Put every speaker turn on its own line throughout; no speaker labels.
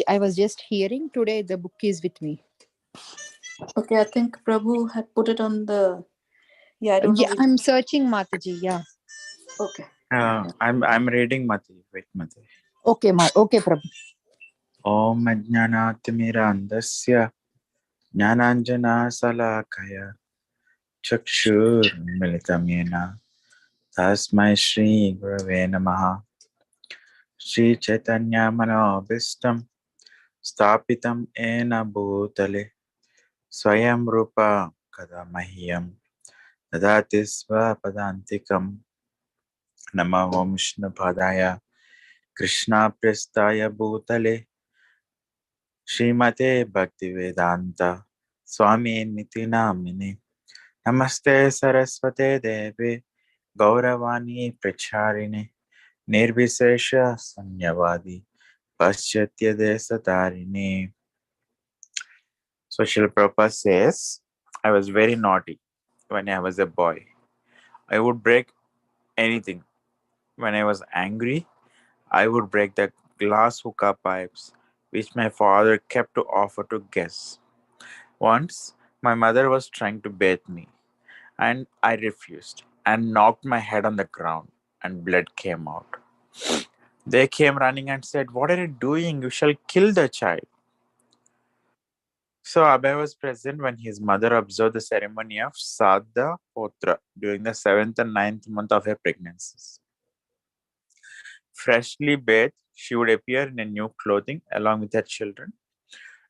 I was just hearing. Today the book is with me.
Okay, I think Prabhu had put it on the. Yeah, I don't know
Yeah,
which.
I'm searching Mataji. Yeah.
Okay.
I'm reading Mati. Wait, Mati.
Okay, okay, Prabhu.
Om Ajnanatimirandasya Jnananjana Salakaya Chakshurmilitamena Tasmai Shri Gurave Namaha Shri Chaitanya Manobhistam Stapitam Ena Bhutale Swayam Rupa Kadamahyam Dadati Svapadantikam Namo Vishnu Padaya Krishna Prestaya Bhutale Srimate Bhaktivedanta Swami Niti Namine Namaste Saraswate Devi Gauravani Pracharine Nirvisesha Sanyavadi Paschatya Desatarine. So Srila Prabhupada says, I was very naughty when I was a boy. I would break anything. When I was angry, I would break the glass hookah pipes which my father kept to offer to guests. Once, my mother was trying to bathe me, and I refused and knocked my head on the ground, and blood came out. They came running and said, "What are you doing? You shall kill the child." So Abhay was present when his mother observed the ceremony of Sadha Potra during the 7th and 9th month of her pregnancy. Freshly bathed, she would appear in a new clothing along with her children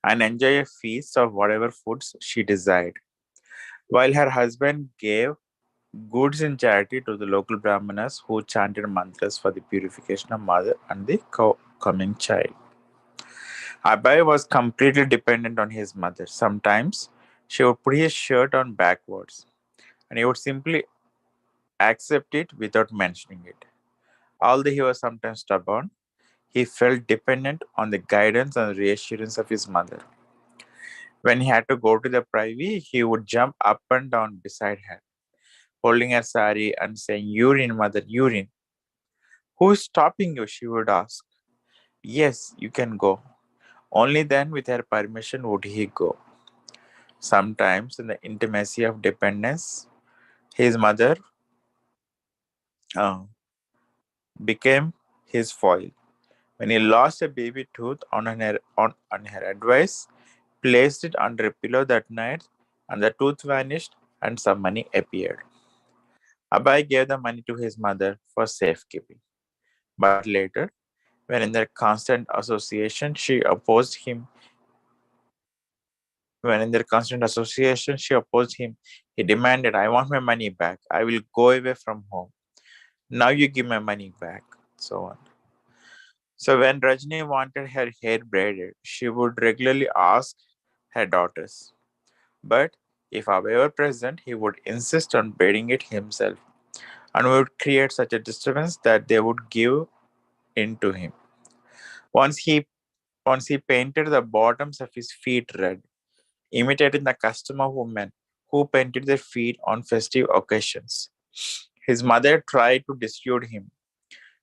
and enjoy a feast of whatever foods she desired, while her husband gave goods in charity to the local brahmanas who chanted mantras for the purification of mother and the coming child. Abhay was completely dependent on his mother. Sometimes she would put his shirt on backwards and he would simply accept it without mentioning it. Although he was sometimes stubborn, he felt dependent on the guidance and reassurance of his mother. When he had to go to the privy, he would jump up and down beside her, holding her sari and saying, "Urine, mother, urine." "Who is stopping you?" she would ask. "Yes, you can go." Only then, with her permission, would he go. Sometimes, in the intimacy of dependence, his mother uh, became his foil. When he lost a baby tooth on her advice, placed it under a pillow that night, and the tooth vanished and some money appeared. Abai gave the money to his mother for safekeeping. But later, when in their constant association, she opposed him. When in their constant association, she opposed him. He demanded, "I want my money back. I will go away from home. Now you give my money back." So on. So when Rajni wanted her hair braided, she would regularly ask her daughters. But if Abhay were present, he would insist on braiding it himself and would create such a disturbance that they would give in to him. Once he Once he painted the bottoms of his feet red, imitating the custom of women who painted their feet on festive occasions. His mother tried to dissuade him,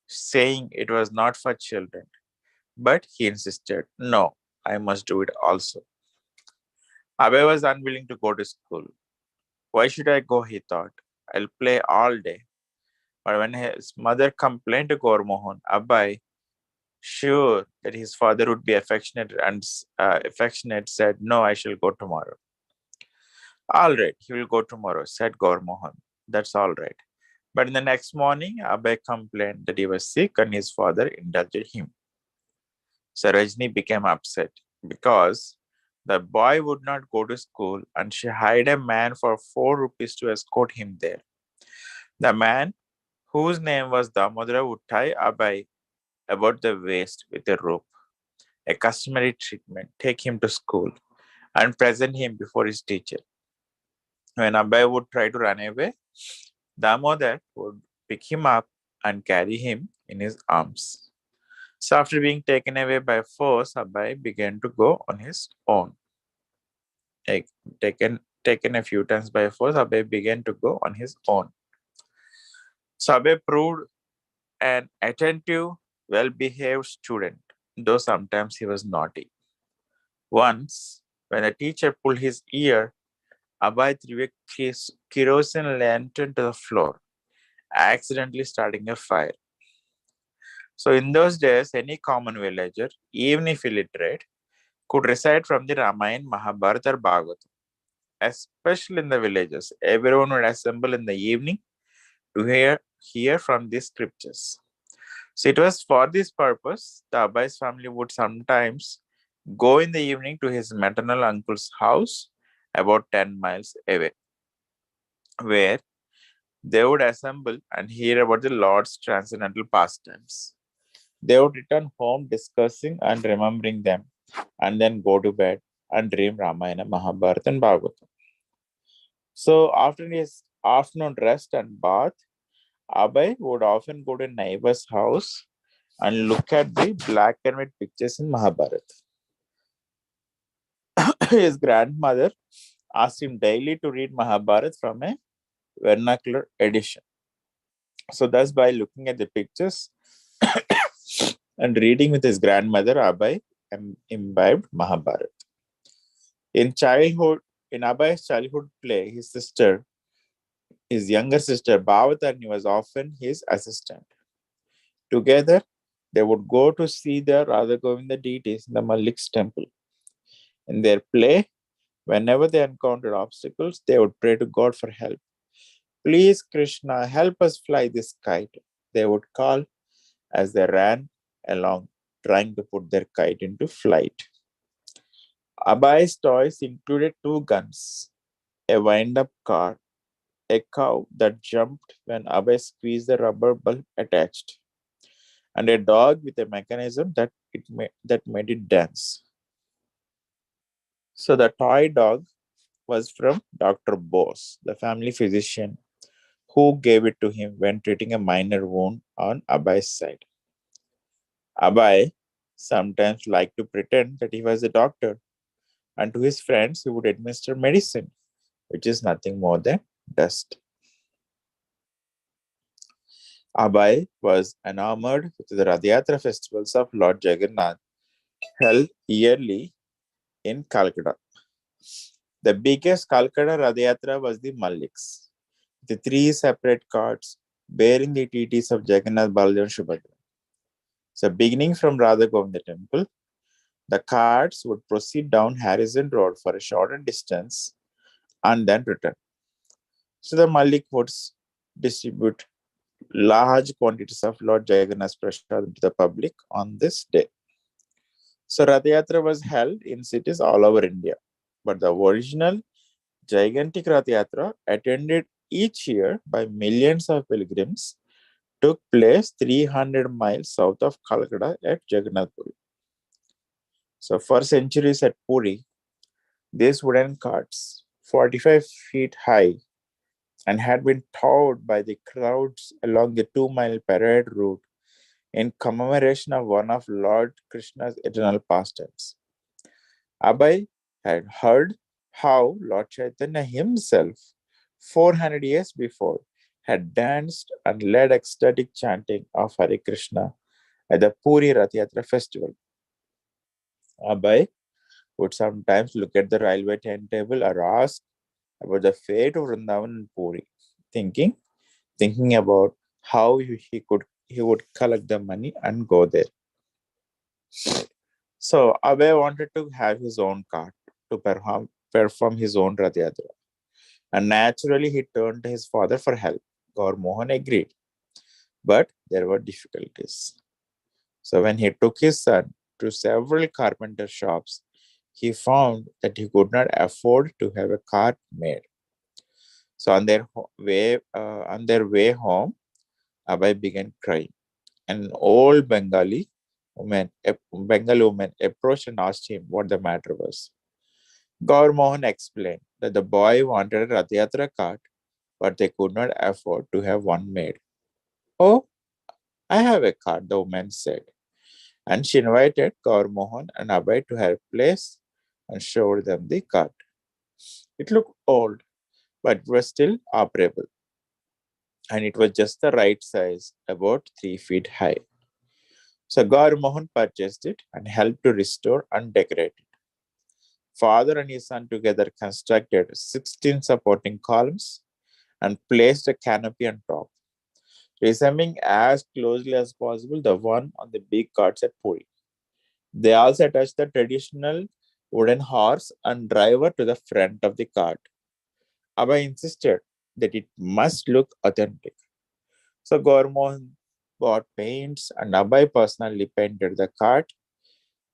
saying it was not for children, but he insisted, "No, I must do it also." Abe was unwilling to go to school. "Why should I go?" he thought. "I'll play all day." But when his mother complained to Gormohan, Abai, sure that his father would be affectionate, said, "No, I shall go tomorrow." "All right, he will go tomorrow," said Gormohan. "That's all right." But in the next morning, Abai complained that he was sick and his father indulged him. So Rajni became upset because the boy would not go to school and she hired a man for 4 rupees to escort him there. The man, whose name was Damodara, would tie Abai about the waist with a rope, a customary treatment, take him to school, and present him before his teacher. When Abai would try to run away, Damodar would pick him up and carry him in his arms. So after being taken away by force, Abai began to go on his own. Like, taken a few times by force, Abai began to go on his own. So Abai proved an attentive, well-behaved student. though sometimes he was naughty. Once, when the teacher pulled his ear, Abai threw a kerosene lantern to the floor, accidentally starting a fire. So, in those days, any common villager, even if illiterate, could recite from the Ramayana, Mahabharata, or Bhagavatam. Especially in the villages, everyone would assemble in the evening to hear from these scriptures. So it was for this purpose the Abai's family would sometimes go in the evening to his maternal uncle's house about 10 miles away, where they would assemble and hear about the Lord's transcendental pastimes. They would return home discussing and remembering them, and then go to bed and dream Ramayana, Mahabharata, and Bhagavatam. So after his afternoon rest and bath, Abhay would often go to a neighbor's house and look at the black and white pictures in Mahabharata. His grandmother asked him daily to read Mahabharata from a vernacular edition. So, thus, by looking at the pictures and reading with his grandmother, Abhay imbibed Mahabharata. In Abhay's childhood play, his younger sister Bhavatani was often his assistant. Together, they would go to see the Radha Govinda deities in the Malik's temple. In their play, whenever they encountered obstacles, they would pray to God for help. Please, Krishna, help us fly this kite, they would call as they ran along, trying to put their kite into flight. Abai's toys included two guns, a wind-up car, a cow that jumped when Abai squeezed the rubber bulb attached, and a dog with a mechanism that made it dance. So the toy dog was from Dr. Bose, the family physician, who gave it to him when treating a minor wound on Abai's side. Abai sometimes liked to pretend that he was a doctor, and to his friends he would administer medicine, which is nothing more than dust. Abai was enamored with the Radhyatra festivals of Lord Jagannath held yearly in Calcutta. The biggest Calcutta Radhyatra was the Malik's, the three separate carts bearing the deities of Jagannath, Baladev, and Subhadra. So, beginning from Radha Govinda temple, the carts would proceed down Harrison Road for a shorter distance and then return. So, the Malik would distribute large quantities of Lord Jagannath's prasad to the public on this day. So, Radhyatra was held in cities all over India, but the original gigantic Radhyatra, attended each year by millions of pilgrims, took place 300 miles south of Calcutta at Jagannath Puri. So, for centuries at Puri, these wooden carts, 45 feet high, and had been towed by the crowds along the 2-mile parade route in commemoration of one of Lord Krishna's eternal pastimes. Abai had heard how Lord Chaitanya himself, 400 years before, had danced and led ecstatic chanting of Hare Krishna at the Puri Rath Yatra festival. Abai would sometimes look at the railway timetable or ask about the fate of Vrindavan and Puri, thinking about how he would collect the money and go there. So Abai wanted to have his own cart to perform his own Rath Yatra. And naturally, he turned to his father for help. Gaur Mohan agreed, but there were difficulties. So when he took his son to several carpenter shops, he found that he could not afford to have a cart made. So on their way home, Abai began crying. An old Bengali woman approached and asked him what the matter was. Gaur Mohan explained that the boy wanted a Rath Yatra cart, but they could not afford to have one made. Oh, I have a cart, the woman said. And she invited Gaur Mohan and Abhay to her place and showed them the cart. It looked old, but it was still operable. And it was just the right size, about 3 feet high. So Gaur Mohan purchased it and helped to restore and decorate it. Father and his son together constructed 16 supporting columns and placed a canopy on top, resembling as closely as possible the one on the big carts at Puri. They also attached the traditional wooden horse and driver to the front of the cart. Abhay insisted that it must look authentic. So Gormon bought paints and Abhay personally painted the cart,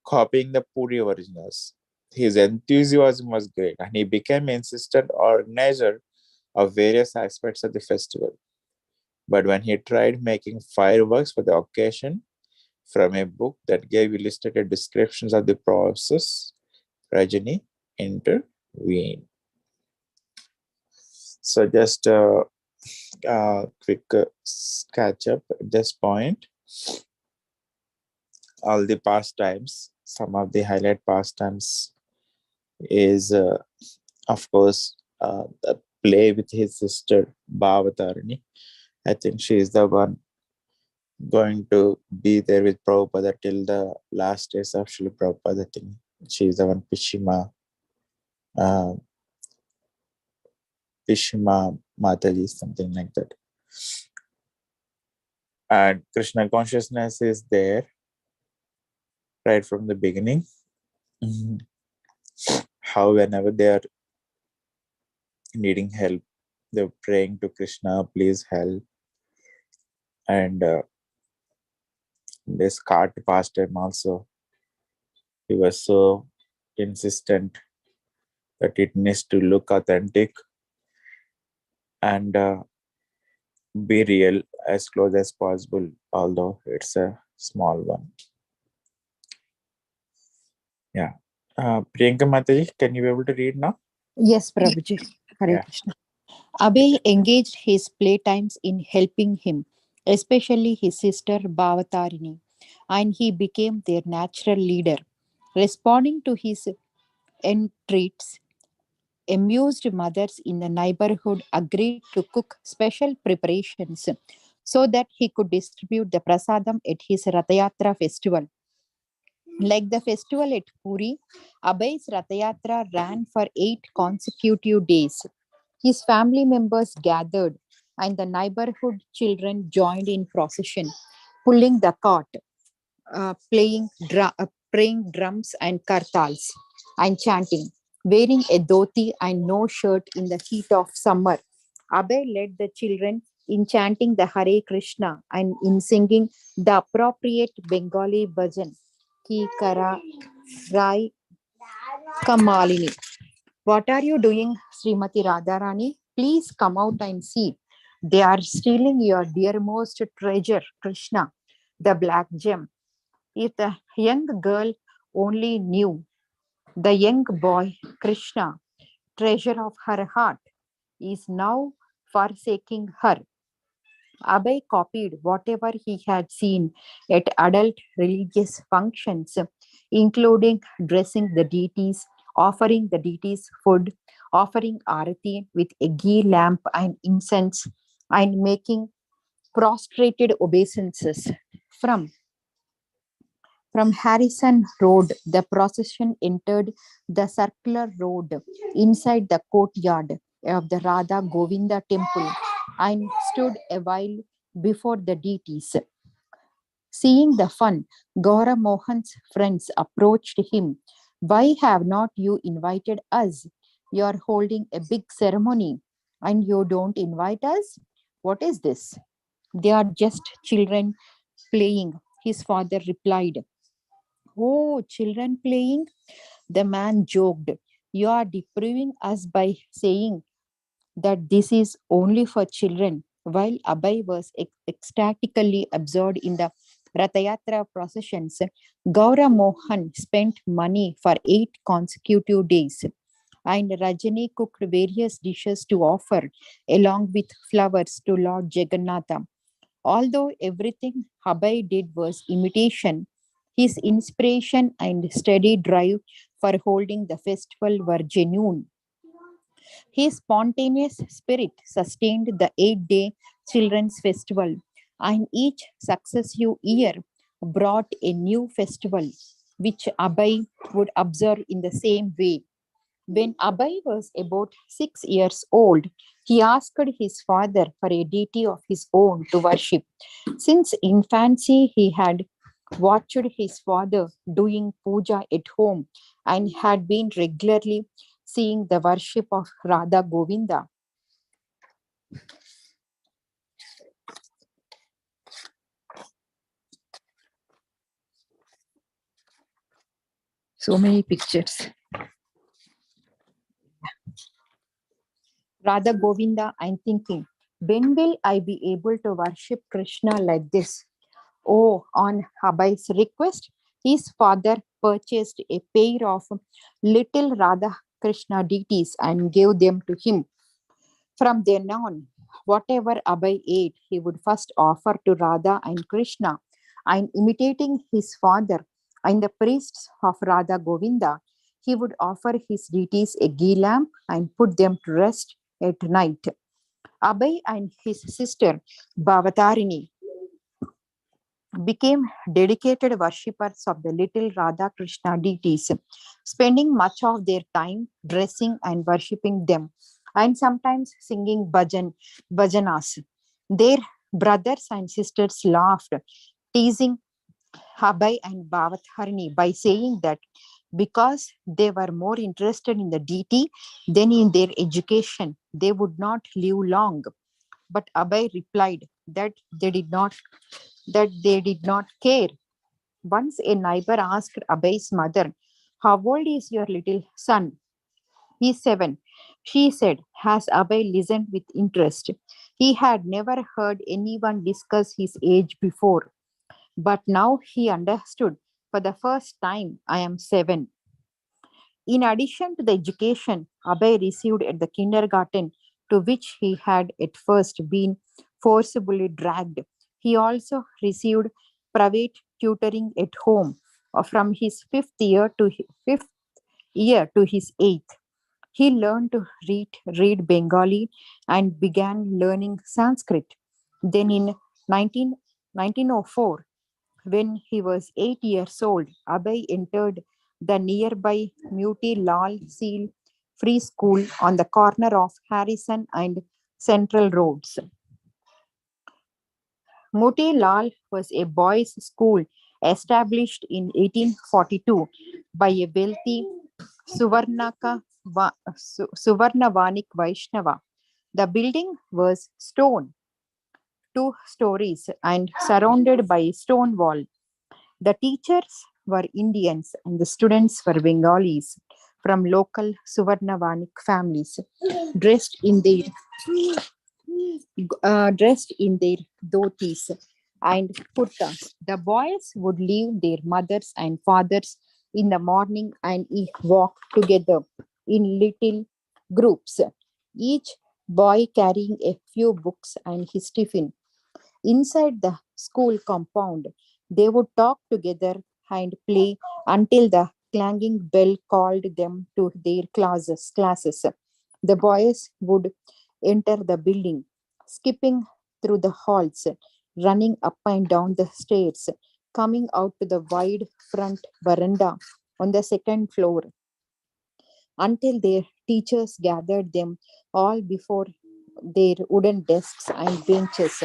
copying the Puri originals. His enthusiasm was great and he became insistent organizer of various aspects of the festival. But when he tried making fireworks for the occasion from a book that gave illustrated descriptions of the process, Rajani intervened. So just quick catch up at this point. All the pastimes, some of the highlight pastimes is, of course, the play with his sister Bhavatarani. I think she is the one going to be there with Prabhupada till the last days of Srila Prabhupada. I think she is the one uh, Pishima Mataji, something like that. And Krishna consciousness is there right from the beginning. How whenever they are needing help, they're praying to Krishna, please help. And this cart pastime also, he was so insistent that it needs to look authentic and be real as close as possible, although it's a small one. Yeah. Priyanka Mataji, can you be able to read now?
Yes, Prabhuji. Hare
Yeah.
Krishna. Abhay engaged his playtimes in helping him, especially his sister Bhavatarini, and he became their natural leader. Responding to his entreaties, amused mothers in the neighborhood agreed to cook special preparations so that he could distribute the prasadam at his Rathayatra festival. Like the festival at Puri, Abhay's Rathayatra ran for 8 consecutive days. His family members gathered, and the neighborhood children joined in procession, pulling the cart, playing drums and kartals, and chanting. Wearing a dhoti and no shirt in the heat of summer, Abhay led the children in chanting the Hare Krishna and in singing the appropriate Bengali bhajan, Ki Kara Rai Kamalini. What are you doing, Srimati Radharani? Please come out and see. They are stealing your dearmost treasure, Krishna, the black gem. If the young girl only knew, the young boy, Krishna, treasure of her heart, is now forsaking her. Abhay copied whatever he had seen at adult religious functions, including dressing the deities, offering the deities food, offering arati with a ghee lamp and incense, and making prostrated obeisances. From From Harrison Road, the procession entered the circular road inside the courtyard of the Radha Govinda temple and stood a while before the deities. Seeing the fun, Gaura Mohan's friends approached him. Why have not you invited us? You are holding a big ceremony and you don't invite us? What is this? They are just children playing, his father replied. Oh, children playing? The man joked. You are depriving us by saying that this is only for children. While Abhay was ecstatically absorbed in the Rathayatra processions, Gaura Mohan spent money for 8 consecutive days. And Rajani cooked various dishes to offer, along with flowers to Lord Jagannatha. Although everything Habay did was imitation, his inspiration and steady drive for holding the festival were genuine. His spontaneous spirit sustained the 8 day children's festival, and each successive year brought a new festival, which Abhay would observe in the same way. When Abhay was about 6 years old, he asked his father for a deity of his own to worship. Since infancy, he had watched his father doing puja at home and had been regularly seeing the worship of Radha Govinda. So many pictures. Radha Govinda, I'm thinking, when will I be able to worship Krishna like this? Oh, on Abhay's request, his father purchased a pair of little Radha Krishna deities and gave them to him. From then on, whatever Abhay ate, he would first offer to Radha and Krishna, and imitating his father and the priests of Radha Govinda, he would offer his deities a ghee lamp and put them to rest at night. Abhay and his sister Bhavatarini became dedicated worshippers of the little Radha Krishna deities, spending much of their time dressing and worshipping them, and sometimes singing bhajanas. Their brothers and sisters laughed, teasing Abhay and Bhavatharini by saying that because they were more interested in the deity than in their education, they would not live long. But Abhay replied that they did not care. Once a neighbor asked Abhay's mother, "How old is your little son?" "He's 7." She said, as Abhay listened with interest. He had never heard anyone discuss his age before, but now he understood for the first time. "I am 7." In addition to the education Abhay received at the kindergarten, to which he had at first been forcibly dragged, he also received private tutoring at home from his fifth year to his eighth. He learned to read Bengali and began learning Sanskrit. Then in 1904, when he was 8 years old, Abhay entered the nearby Muti Lal Seal Free School on the corner of Harrison and Central Roads. Muti Lal was a boys' school established in 1842 by a wealthy Suvarnavanik Vaishnava. The building was stone, 2 stories, and surrounded by a stone wall. The teachers were Indians and the students were Bengalis from local Suvarnavanik families, dressed in their dressed in their dhotis and kurtas. The boys would leave their mothers and fathers in the morning and walk together in little groups, each boy carrying a few books and his tiffin. Inside the school compound, they would talk together and play until the clanging bell called them to their classes. The boys would enter the building, skipping through the halls, running up and down the stairs, coming out to the wide front veranda on the second floor until their teachers gathered them all before their wooden desks and benches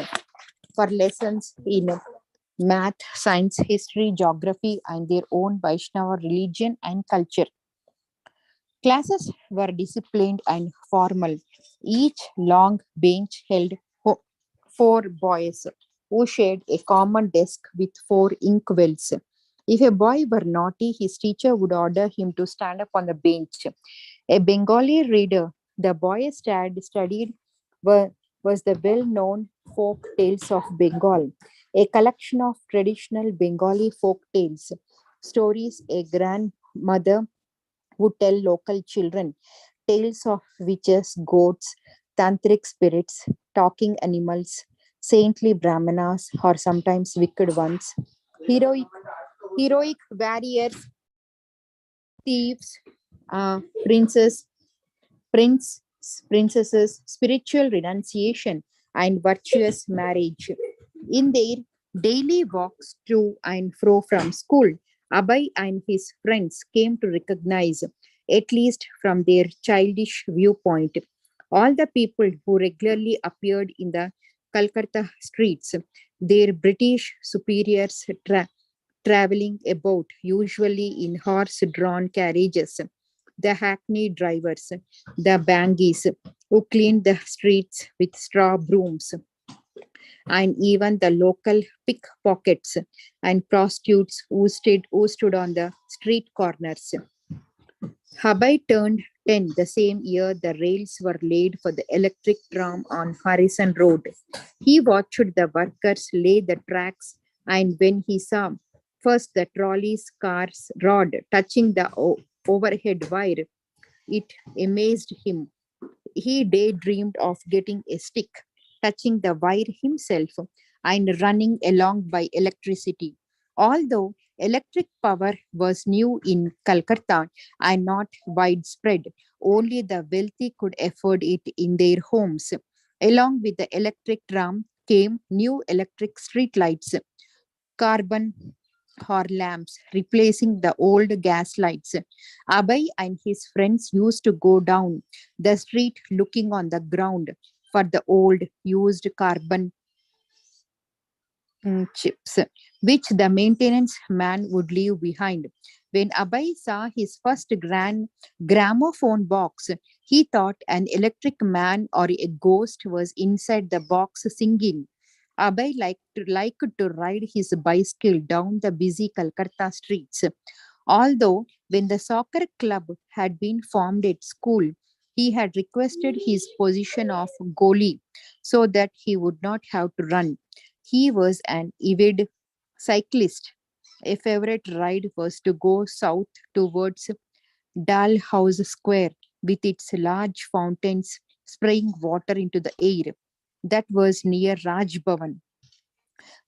for lessons in math, science, history, geography, and their own Vaishnava religion and culture. Classes were disciplined and formal. Each long bench held 4 boys who shared a common desk with 4 inkwells. If a boy were naughty, his teacher would order him to stand up on the bench. A Bengali reader the boy studied were, was the well-known folk tales of Bengal, a collection of traditional Bengali folk tales, stories a grandmother would tell local children, tales of witches, goats, tantric spirits, talking animals, saintly brahmanas, or sometimes wicked ones, heroic, heroic warriors, thieves, princes, prince, princesses, spiritual renunciation, and virtuous marriage. In their daily walks to and fro from school, Abhay and his friends came to recognize, at least from their childish viewpoint, all the people who regularly appeared in the Calcutta streets, their British superiors traveling about, usually in horse drawn carriages, the hackney drivers, the bangies who cleaned the streets with straw brooms, and even the local pickpockets and prostitutes who stood on the street corners. Habai turned 10 the same year the rails were laid for the electric tram on Harrison Road. He watched the workers lay the tracks, and when he saw first the trolley's car's rod touching the overhead wire, it amazed him. He daydreamed of getting a stick, touching the wire himself, and running along by electricity. Although electric power was new in Calcutta and not widespread, only the wealthy could afford it in their homes. Along with the electric tram came new electric street lights, carbon or lamps, replacing the old gas lights. Abhay and his friends used to go down the street looking on the ground for the old used carbon chips, which the maintenance man would leave behind. When Abhay saw his first gramophone box, he thought an electric man or a ghost was inside the box singing. Abhay liked to ride his bicycle down the busy Calcutta streets. Although, when the soccer club had been formed at school, he had requested his position of goalie so that he would not have to run. He was an avid cyclist. A favorite ride was to go south towards Dalhouse Square with its large fountains spraying water into the air. That was near Raj Bhavan,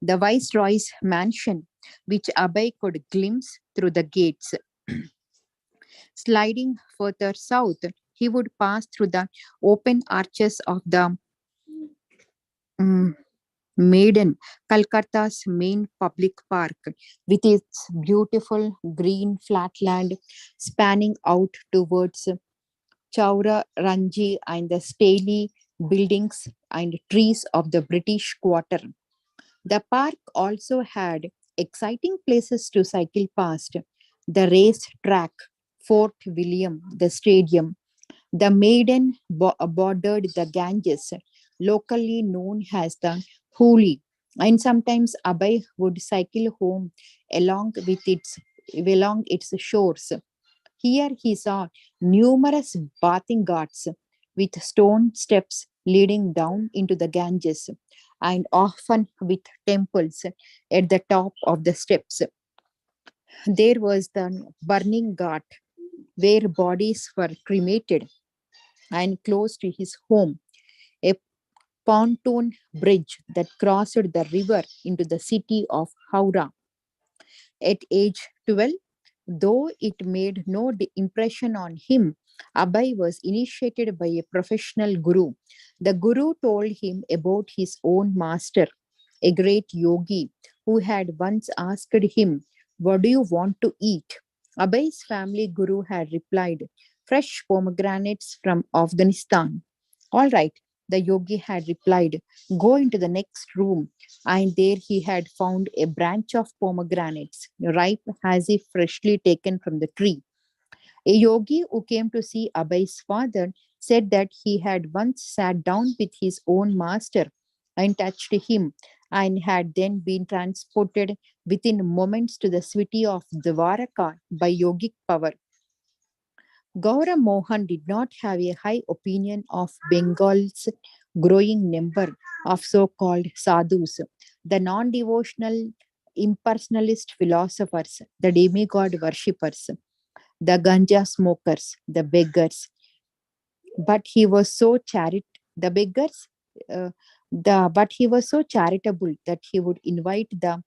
the Viceroy's mansion, which Abhay could glimpse through the gates. Sliding further south, he would pass through the open arches of the mm, Maiden, Calcutta's main public park, with its beautiful green flatland spanning out towards Chaura Ranji and the stately buildings and trees of the British Quarter. The park also had exciting places to cycle past: the race track, Fort William, the stadium, the maiden bordered the Ganges, locally known as the Hooghly, and sometimes Abhay would cycle home along with along its shores. Here he saw numerous bathing ghats with stone steps leading down into the Ganges, and often with temples at the top of the steps. There was the burning ghat where bodies were cremated, and close to his home, a pontoon bridge that crossed the river into the city of Howrah. At age 12, though it made no impression on him, Abhay was initiated by a professional guru. The guru told him about his own master, a great yogi, who had once asked him, "What do you want to eat?" Abhay's family guru had replied, "Fresh pomegranates from Afghanistan." "All right," the yogi had replied, "go into the next room." And there he had found a branch of pomegranates, ripe as if freshly taken from the tree. A yogi who came to see Abhay's father said that he had once sat down with his own master and touched him, and had then been transported within moments to the city of Dwaraka by yogic power. Gaura Mohan did not have a high opinion of Bengal's growing number of so called sadhus, the non devotional impersonalist philosophers, the demigod worshippers, the ganja smokers, the beggars. But he was so the beggars, uh, but he was so charitable that he would invite the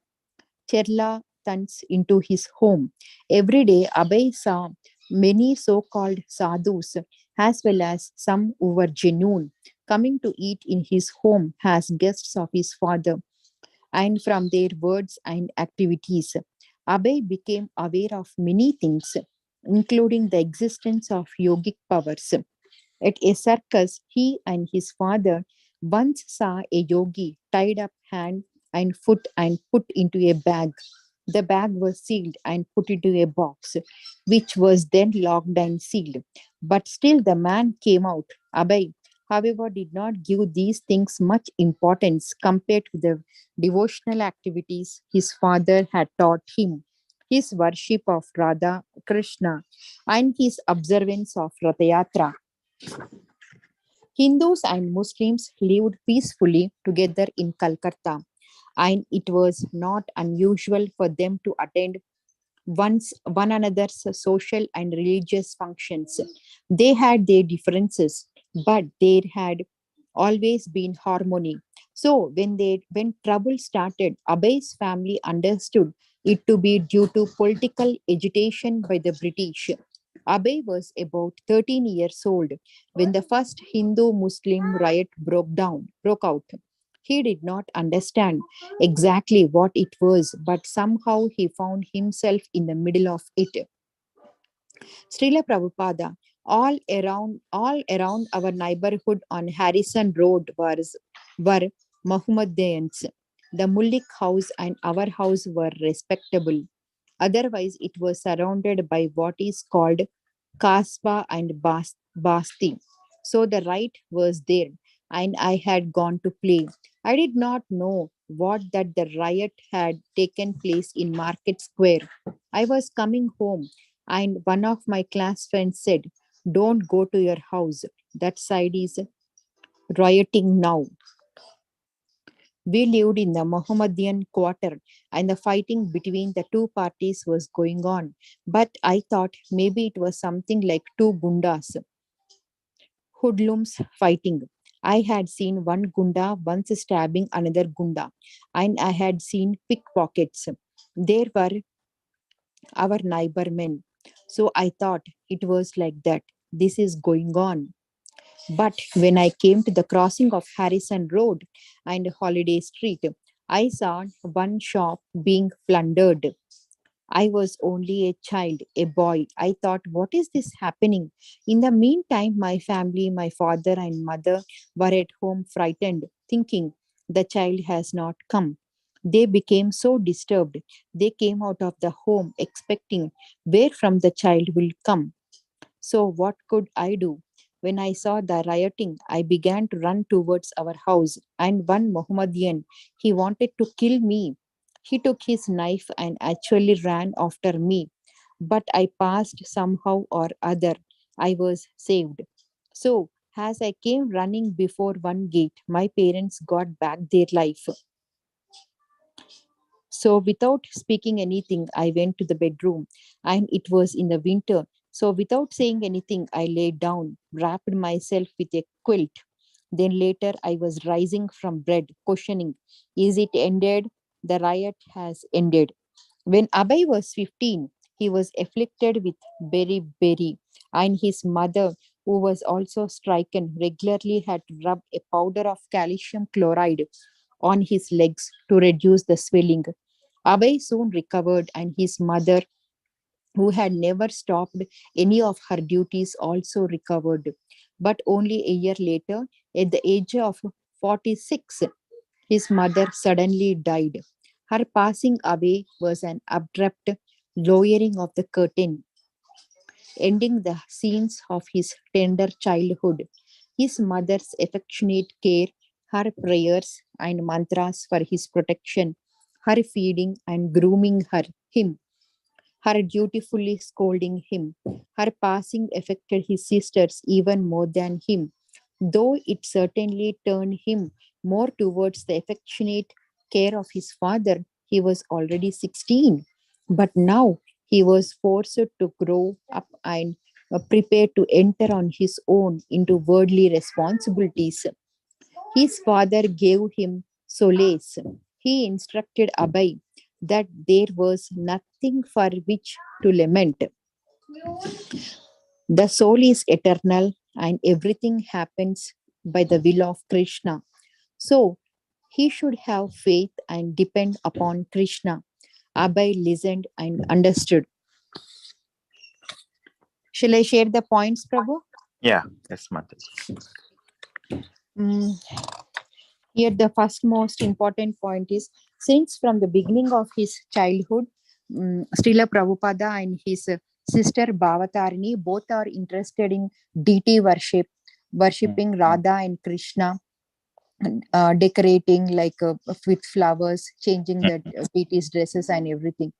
charlatans into his home. Every day, Abhay saw many so called sadhus, as well as some who were genuine, coming to eat in his home as guests of his father. and from their words and activities, Abhay became aware of many things, including the existence of yogic powers. At a circus, he and his father once saw a yogi tied up hand and foot and put into a bag. The bag was sealed and put into a box, which was then locked and sealed. But still, the man came out. Abhay, however, did not give these things much importance compared to the devotional activities his father had taught him, his worship of Radha Krishna, and his observance of Ratha Yatra. Hindus and Muslims lived peacefully together in Calcutta, and it was not unusual for them to attend one another's social and religious functions. They had their differences, but there had always been harmony. So when trouble started, Abbay's family understood it to be due to political agitation by the British. Abbay was about 13 years old when the first Hindu-Muslim riot broke out. He did not understand exactly what it was, but somehow he found himself in the middle of it. Srila Prabhupada, all around our neighborhood on Harrison Road were Mohammedans. The Mullik house and our house were respectable. Otherwise, it was surrounded by what is called Kasbah and Basti. So the right was there, and I had gone to play. I did not know that the riot had taken place in Market Square. I was coming home, and one of my class friends said, "Don't go to your house. That side is rioting now." We lived in the Mohammedan quarter, and the fighting between the two parties was going on. But I thought maybe it was something like two gundas, hoodlums fighting. I had seen one gunda once stabbing another gunda, and I had seen pickpockets. There were our neighbor men. So I thought it was like that. This is going on. But when I came to the crossing of Harrison Road and Holiday Street, I saw one shop being plundered. I was only a child, a boy. I thought, what is this happening? In the meantime, my family, my father and mother were at home frightened, thinking the child has not come. They became so disturbed. They came out of the home expecting where from the child will come. So, what could I do? When I saw the rioting, I began to run towards our house, and one Mohammedan, he wanted to kill me. He took his knife and actually ran after me. But I passed somehow or other. I was saved. So, as I came running before one gate, my parents got back their life. So, without speaking anything, I went to the bedroom, and it was in the winter. So, without saying anything, I lay down, wrapped myself with a quilt. Then later, I was rising from bed, questioning, is it ended? The riot has ended. When Abhay was 15, he was afflicted with beriberi, and his mother, who was also stricken, regularly had to rub a powder of calcium chloride on his legs to reduce the swelling. Abhay soon recovered, and his mother, who had never stopped any of her duties, also recovered. But only a year later, at the age of 46, his mother suddenly died. Her passing away was an abrupt lowering of the curtain, ending the scenes of his tender childhood. His mother's affectionate care, her prayers and mantras for his protection, her feeding and grooming him, her dutifully scolding him. Her passing affected his sisters even more than him, though it certainly turned him more towards the affectionate care of his father. He was already 16, but now he was forced to grow up and prepare to enter on his own into worldly responsibilities. His father gave him solace. He instructed Abhay that there was nothing for which to lament. The soul is eternal and everything happens by the will of Krishna. So He should have faith and depend upon Krishna. Abhay listened and understood. Shall I share the points, Prabhu?
Yeah, yes, Mataji.
Mm, Here, the first most important point is since from the beginning of his childhood, Srila Prabhupada and his sister Bhavatarini both are interested in deity worship, worshipping Radha and Krishna, decorating like with flowers, changing the deities' dresses and everything.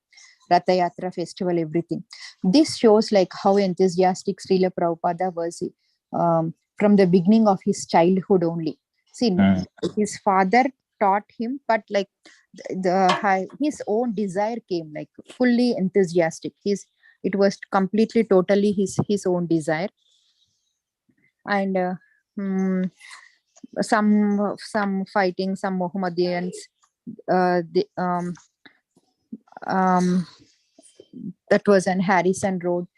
Ratha Yatra festival, everything. This shows like how enthusiastic Srila Prabhupada was from the beginning of his childhood only. See, his father taught him, but like his own desire came like fully enthusiastic. It was completely, totally his own desire, and mm, some fighting, some Mohammedans. The, um, that was on Harrison Road.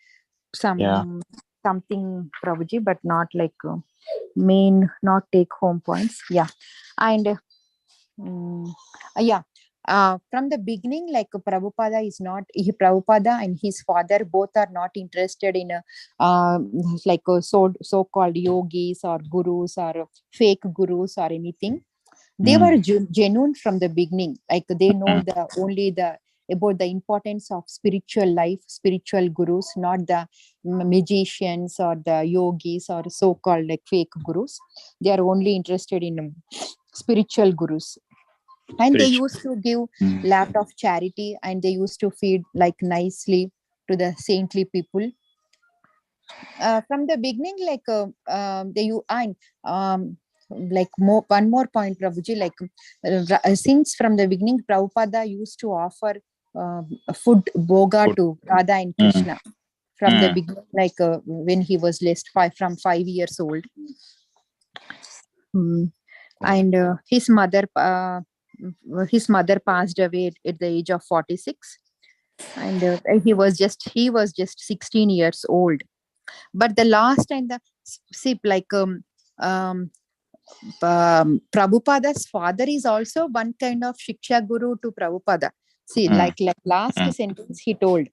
Yeah.
Something Prabhuji, but not like main, not take home points. Yeah, and yeah. From the beginning, like Prabhupada is not, Prabhupada and his father both are not interested in like so called yogis or gurus or fake gurus or anything. They were genuine from the beginning, like they know the only the about the importance of spiritual life, spiritual gurus, not the magicians or the yogis or so-called like fake gurus. They are only interested in spiritual gurus, and they
Spiritual.
used to give lot of charity, and they used to feed like nicely to the saintly people. From the beginning, like they you and like one more point, Prabhuji, like since from the beginning, Prabhupada used to offer food boga
Food.
to Radha and Krishna from the beginning, like when he was less from 5 years old. And his mother passed away at the age of 46, and he was just 16 years old. But the last and the see like Prabhupada's father is also one kind of shiksha guru to Prabhupada. See, like last sentence he told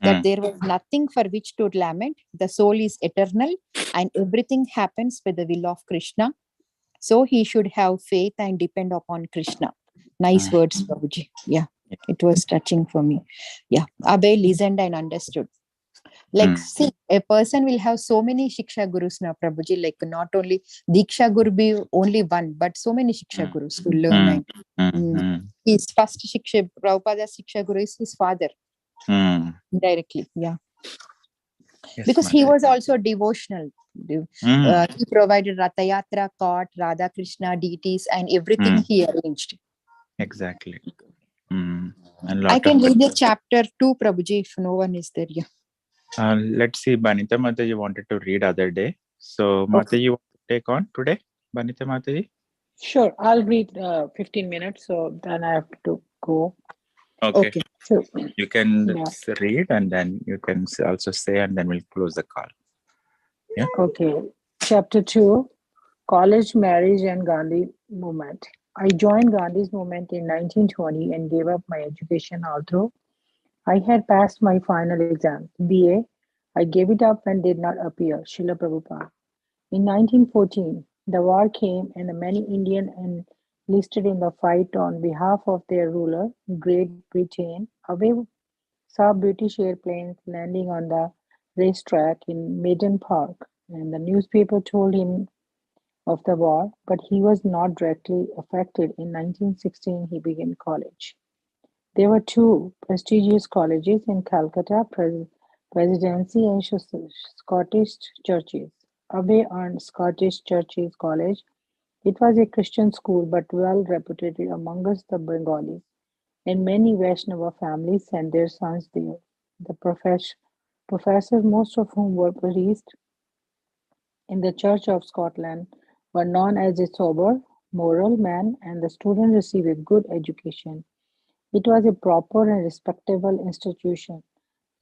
that there was nothing for which to lament. The soul is eternal, and everything happens by the will of Krishna. So he should have faith and depend upon Krishna. Nice words, Prabhuji. Yeah, it was touching for me. Yeah, Abhay listened and understood. Like, see, a person will have so many Shiksha Gurus now, Prabhuji. Like, not only Diksha Guru be only one, but so many Shiksha Gurus to learn. And his first Shiksha, Prabhupada's Shiksha Guru is his father, directly. Yeah.
Yes,
Because he
Mataji.
was also devotional. He provided Ratha Yatra, cart, Radha Krishna deities, and everything he arranged.
Exactly. And
I can read the chapter 2, Prabhuji, if no one is there. Yeah.
Let's see, Banita Mataji wanted to read other day. So, Mataji, you want to take on today? Banita Mataji?
Sure, I'll read 15 minutes, so then I have to go.
Okay.
So,
You can
yeah.
read and then you can also say, and then we'll close the call. Yeah.
Okay. Chapter 2, College, Marriage and Gandhi Movement. I joined Gandhi's movement in 1920 and gave up my education, although I had passed my final exam, BA. I gave it up and did not appear, Srila Prabhupada. In 1914, the war came and many Indians enlisted in the fight on behalf of their ruler, Great Britain. Away saw British airplanes landing on the racetrack in Maiden Park, and the newspaper told him of the war, but he was not directly affected. In 1916, he began college. There were two prestigious colleges in Calcutta, Presidency and Scottish Churches. Abbey earned Scottish Churches College. It was a Christian school but well reputed amongst the Bengalis, and many Vaishnava families sent their sons there. The professors, most of whom were priests in the Church of Scotland, were known as a sober, moral man, and the students received a good education. It was a proper and respectable institution,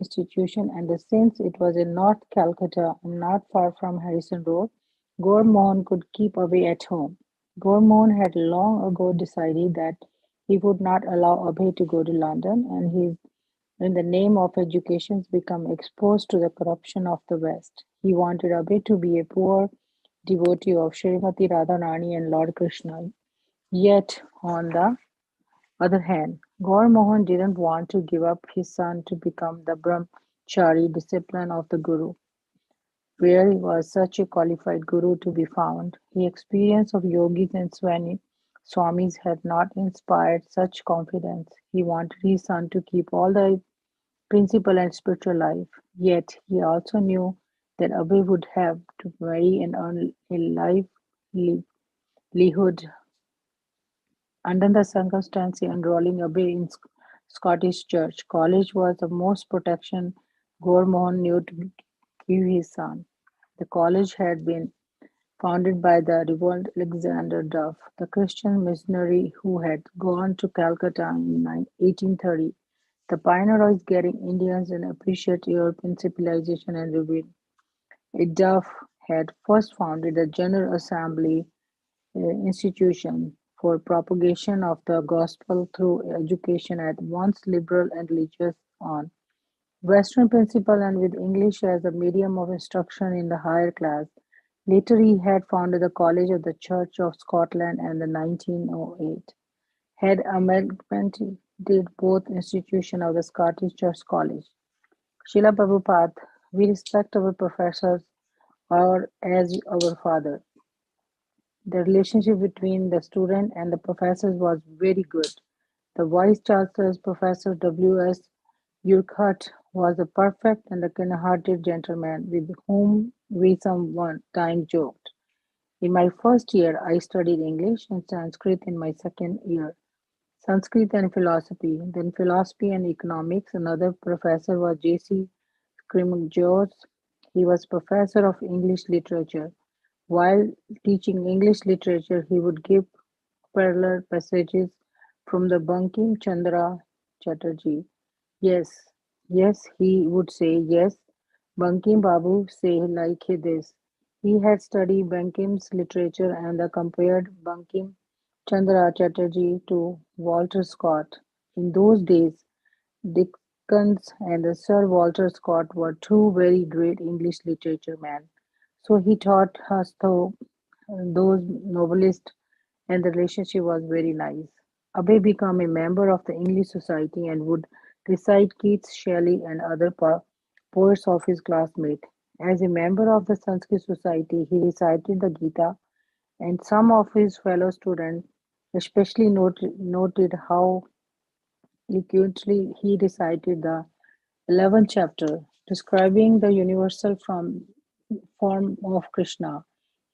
and since it was in North Calcutta and not far from Harrison Road, Gaur Mohan could keep away at home. Gormon had long ago decided that he would not allow Abhay to go to London, and he, in the name of education, become exposed to the corruption of the West. He wanted Abhay to be a poor devotee of Srimati Radharani and Lord Krishna. Yet, on the other hand, Gaur Mohan didn't want to give up his son to become the brahmachari disciple of the Guru. Where was such a qualified guru to be found? The experience of yogis and swamis had not inspired such confidence. He wanted his son to keep all the principle and spiritual life. Yet he also knew that Abhay would have to marry and earn a livelihood. Under the circumstances, enrolling Abhay in Scottish Church College was the most protection Gore Mohan knew to give his son. The college had been founded by the Reverend Alexander Duff, the Christian missionary who had gone to Calcutta in 1830, the pioneer of getting Indians and appreciate European civilization and reveal. Duff had first founded the General Assembly institution for propagation of the gospel through education at once liberal and religious on Western principle and with English as a medium of instruction in the higher class. Later he had founded the College of the Church of Scotland and the 1908 had amalgamated both institutions of the Scottish Church College. Srila Prabhupada, we respect our professors or as our father. The relationship between the student and the professors was very good. The Vice Chancellor, Professor W. S. Urquhart, was a perfect and a kind-hearted gentleman with whom we sometimes joked. In my first year, I studied English and Sanskrit in my second year. Sanskrit and philosophy, then philosophy and economics. Another professor was J.C. Scrimgeour. He was professor of English literature. While teaching English literature, he would give parallel passages from the Bankim Chandra Chatterjee. Yes, yes, he would say, yes, Bankim Babu say like this. He had studied Bankim's literature and compared Bankim Chandra Chatterjee to Walter Scott. In those days, Dickens and Sir Walter Scott were two very great English literature men. So he taught us those novelists and the relationship was very nice. Abhay became a member of the English Society and would recite Keats, Shelley, and other poets of his classmates. As a member of the Sanskrit Society, he recited the Gita, and some of his fellow students especially noted how eloquently he recited the 11th chapter, describing the universal form of Krishna.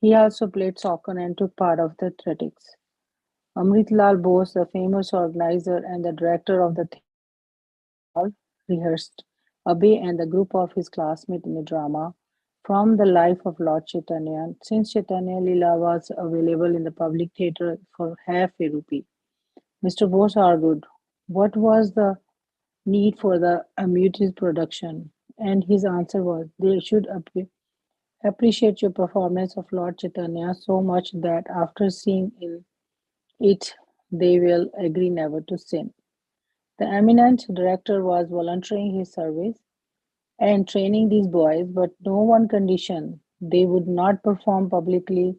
He also played soccer and took part of the athletics. Amritlal Bose, the famous organizer and the director of the theatre, all rehearsed Abhay and a group of his classmates in a drama from the life of Lord Chaitanya, since Chaitanya Lila was available in the public theatre for half a rupee. Mr. Bose argued, what was the need for the muted production? And his answer was, they should appreciate your performance of Lord Chaitanya so much that after seeing it, they will agree never to sin. The eminent director was volunteering his service and training these boys, but no one condition they would not perform publicly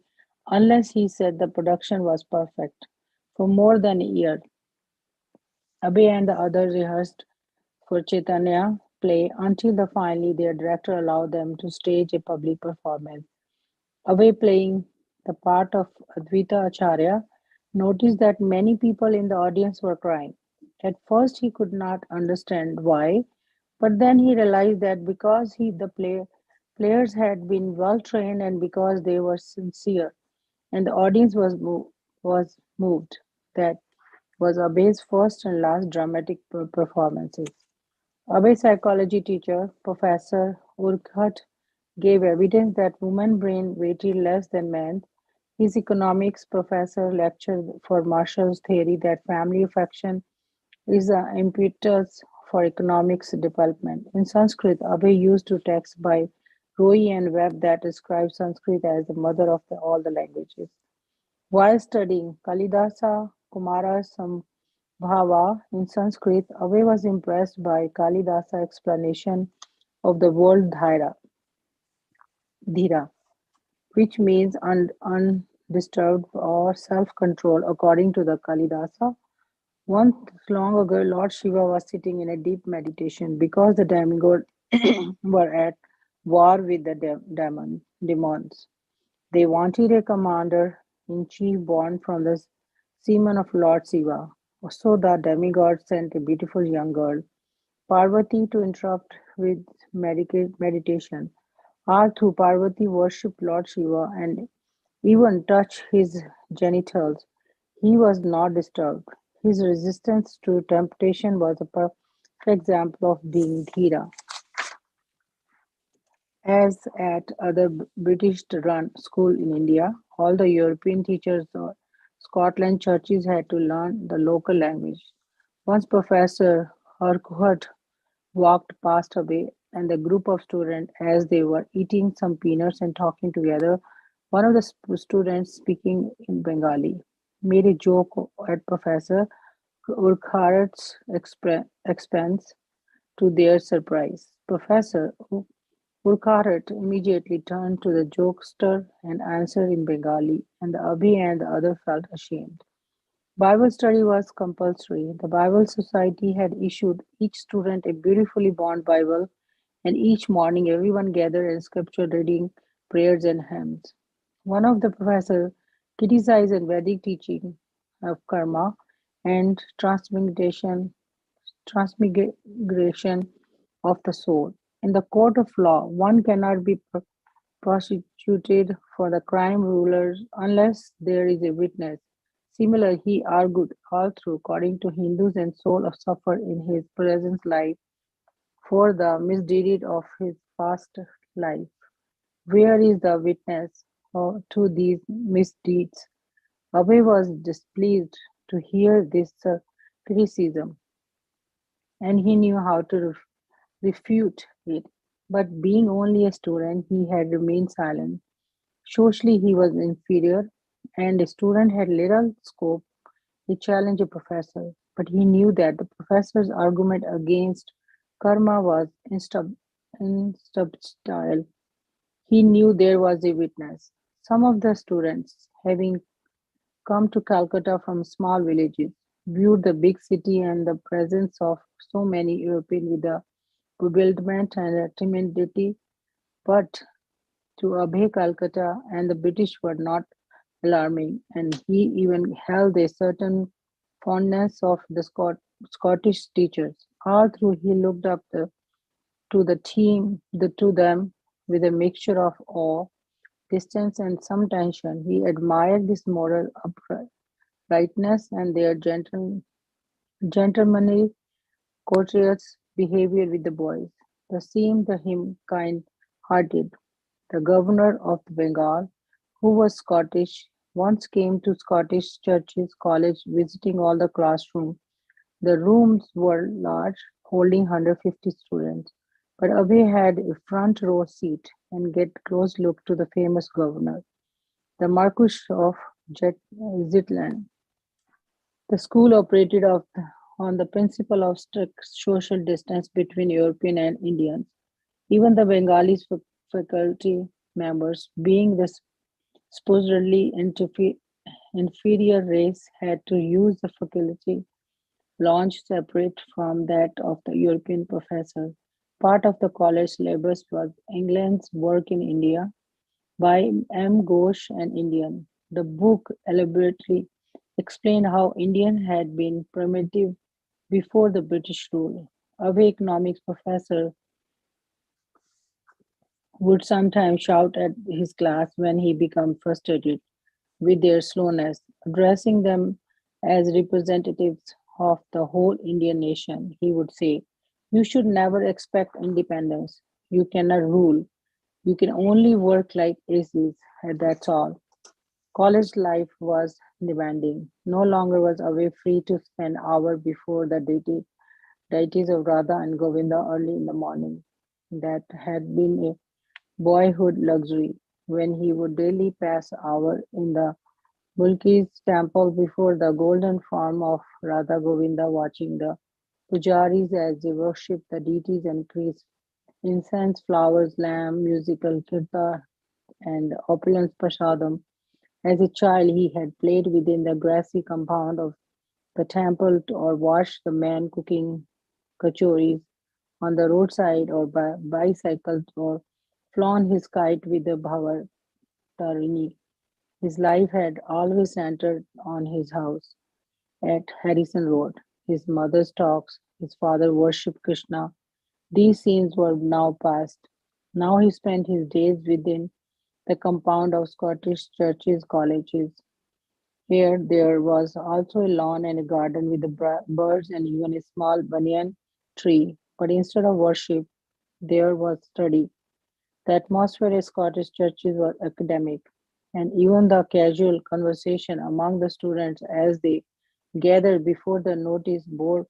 unless he said the production was perfect. For more than a year, Abhay and the others rehearsed for Chaitanya play until finally their director allowed them to stage a public performance. Abhay, playing the part of Advaita Acharya, noticed that many people in the audience were crying. At first, he could not understand why, but then he realized that because players had been well trained and because they were sincere, and the audience was moved. That was Abhay's first and last dramatic performances. Abhay psychology teacher, Professor Urquhart, gave evidence that women's brain weighted less than men's. His economics professor lectured for Marshall's theory that family affection is the impetus for economics development. In Sanskrit, Abhay used to text by Roy and Webb that describes Sanskrit as the mother of all the languages. While studying Kalidasa Kumara Sambhava in Sanskrit, Abhay was impressed by Kalidasa's explanation of the word dhira, which means undisturbed or self-control. According to the Kalidasa, once long ago, Lord Shiva was sitting in a deep meditation because the demigods were at war with the demons. They wanted a commander in chief born from the semen of Lord Shiva. So the demigod sent a beautiful young girl, Parvati, to interrupt with meditation. All through Parvati worshipped Lord Shiva and even touched his genitals. He was not disturbed. His resistance to temptation was a perfect example of being Dhira. As at other British-run schools in India, all the European teachers of Scotland churches had to learn the local language. Once Professor Urquhart walked past away, and the group of students, as they were eating some peanuts and talking together, one of the students speaking in Bengali made a joke at Professor Urquhart's expense. To their surprise, Professor Urquhart immediately turned to the jokester and answered in Bengali, and the Abhi and the other felt ashamed. Bible study was compulsory. The Bible Society had issued each student a beautifully bound Bible, and each morning everyone gathered in scripture reading, prayers, and hymns. One of the professors criticized the Vedic teaching of karma and transmigration of the soul. In the court of law, one cannot be prosecuted for the crime rulers unless there is a witness. Similarly, he argued all through, according to Hindus, and soul of suffer in his present life for the misdeed of his past life. Where is the witness to these misdeeds? Abhay was displeased to hear this criticism, and he knew how to refute it. But being only a student, he had remained silent. Socially, he was inferior, and a student had little scope to challenge a professor. But he knew that the professor's argument against karma was insubstantial. He knew there was a witness. Some of the students, having come to Calcutta from small villages, viewed the big city and the presence of so many Europeans with a bewilderment and a timidity. But to Abhay, Calcutta and the British were not alarming, and he even held a certain fondness of the Scottish teachers. All through, he looked up to them with a mixture of awe, distance, and some tension. He admired this moral uprightness and their gentlemanly, courteous behavior with the boys. They seemed to him kind-hearted. The governor of the Bengal, who was Scottish, once came to Scottish Churches College visiting all the classrooms. The rooms were large, holding 150 students, but Abhay had a front row seat and get close look to the famous governor, the Marquis of Zetland. The school operated on the principle of strict social distance between European and Indians. Even the Bengalis faculty members, being the supposedly inferior race, had to use the faculty lounge separate from that of the European professor. Part of the college syllabus was England's work in India by M. Ghosh and Indian. The book elaborately explained how Indian had been primitive before the British rule. Abhay economics professor would sometimes shout at his class when he became frustrated with their slowness, addressing them as representatives of the whole Indian nation. He would say, "You should never expect independence. You cannot rule. You can only work like aces, and that's all." College life was demanding. No longer was Away free to spend hours before the deities of Radha and Govinda early in the morning. That had been a boyhood luxury when he would daily pass hours in the Bulki's temple before the golden form of Radha Govinda, watching the pujaris as they worship the deities and increase incense, flowers, lamb, musical kirtan, and opulent prasadam. As a child, he had played within the grassy compound of the temple or watched the men cooking kachoris on the roadside or bicycled or flown his kite with the Bhavatarini. His life had always centered on his house at Harrison Road, his mother's talks, his father worshipped Krishna. These scenes were now past. Now he spent his days within the compound of Scottish churches, colleges. Here there was also a lawn and a garden with the birds and even a small banyan tree. But instead of worship, there was study. The atmosphere at Scottish churches was academic, and even the casual conversation among the students as they gathered before the notice board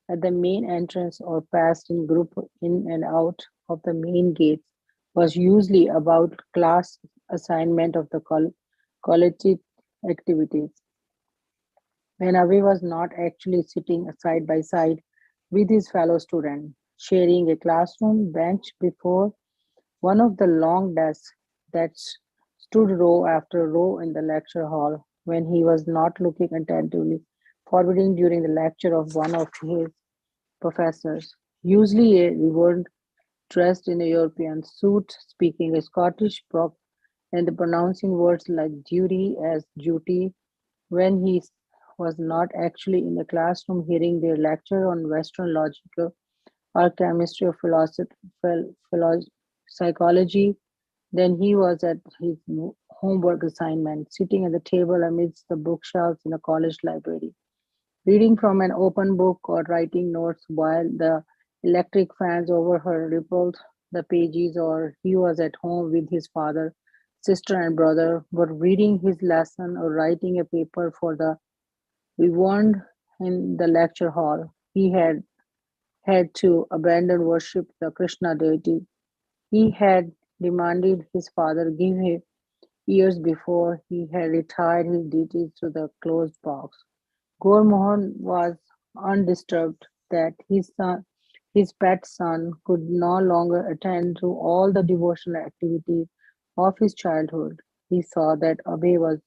at the main entrance or passed in group in and out of the main gates was usually about class assignment of the collective activities. When Avi was not actually sitting side by side with his fellow student, sharing a classroom bench before one of the long desks that stood row after row in the lecture hall, when he was not looking attentively forwarding during the lecture of one of his professors, usually a reverend dressed in a European suit, speaking a Scottish prop and pronouncing words like duty as duty when he was not actually in the classroom hearing their lecture on Western logic or chemistry or philosophy, psychology. Then he was at his homework assignment, sitting at the table amidst the bookshelves in the college library, reading from an open book or writing notes while the electric fans overhead rippled the pages, or he was at home with his father, sister, and brother, but reading his lesson or writing a paper for the reverend in the lecture hall. He had to abandon worship the Krishna deity. He had demanded his father give him years before he had retired his duties to the closed box. Gaur Mohan was undisturbed that his pet son, could no longer attend to all the devotional activities of his childhood. He saw that Abhay was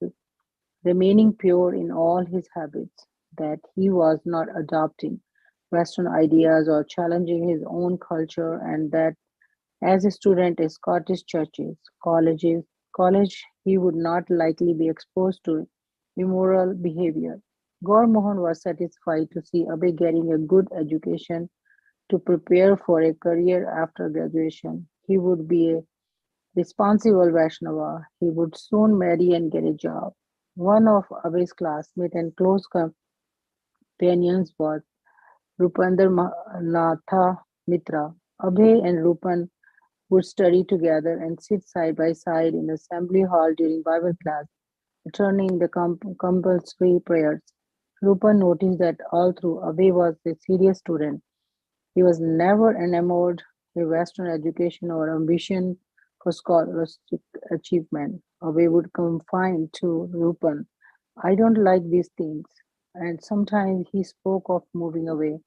remaining pure in all his habits, that he was not adopting Western ideas or challenging his own culture, and that as a student in Scottish churches, college, he would not likely be exposed to immoral behavior. Gaur Mohan was satisfied to see Abhay getting a good education to prepare for a career after graduation. He would be a responsible Vaishnava. He would soon marry and get a job. One of Abhay's classmates and close companions was Rupandar Natha Mitra. Abhay and Rupan would study together and sit side by side in the assembly hall during Bible class, returning the compulsory prayers. Rupan noticed that all through Abhay was a serious student. He was never enamored with Western education or ambition for scholastic achievement. Abhay would confide to Rupan, I don't like these things. And sometimes he spoke of moving away.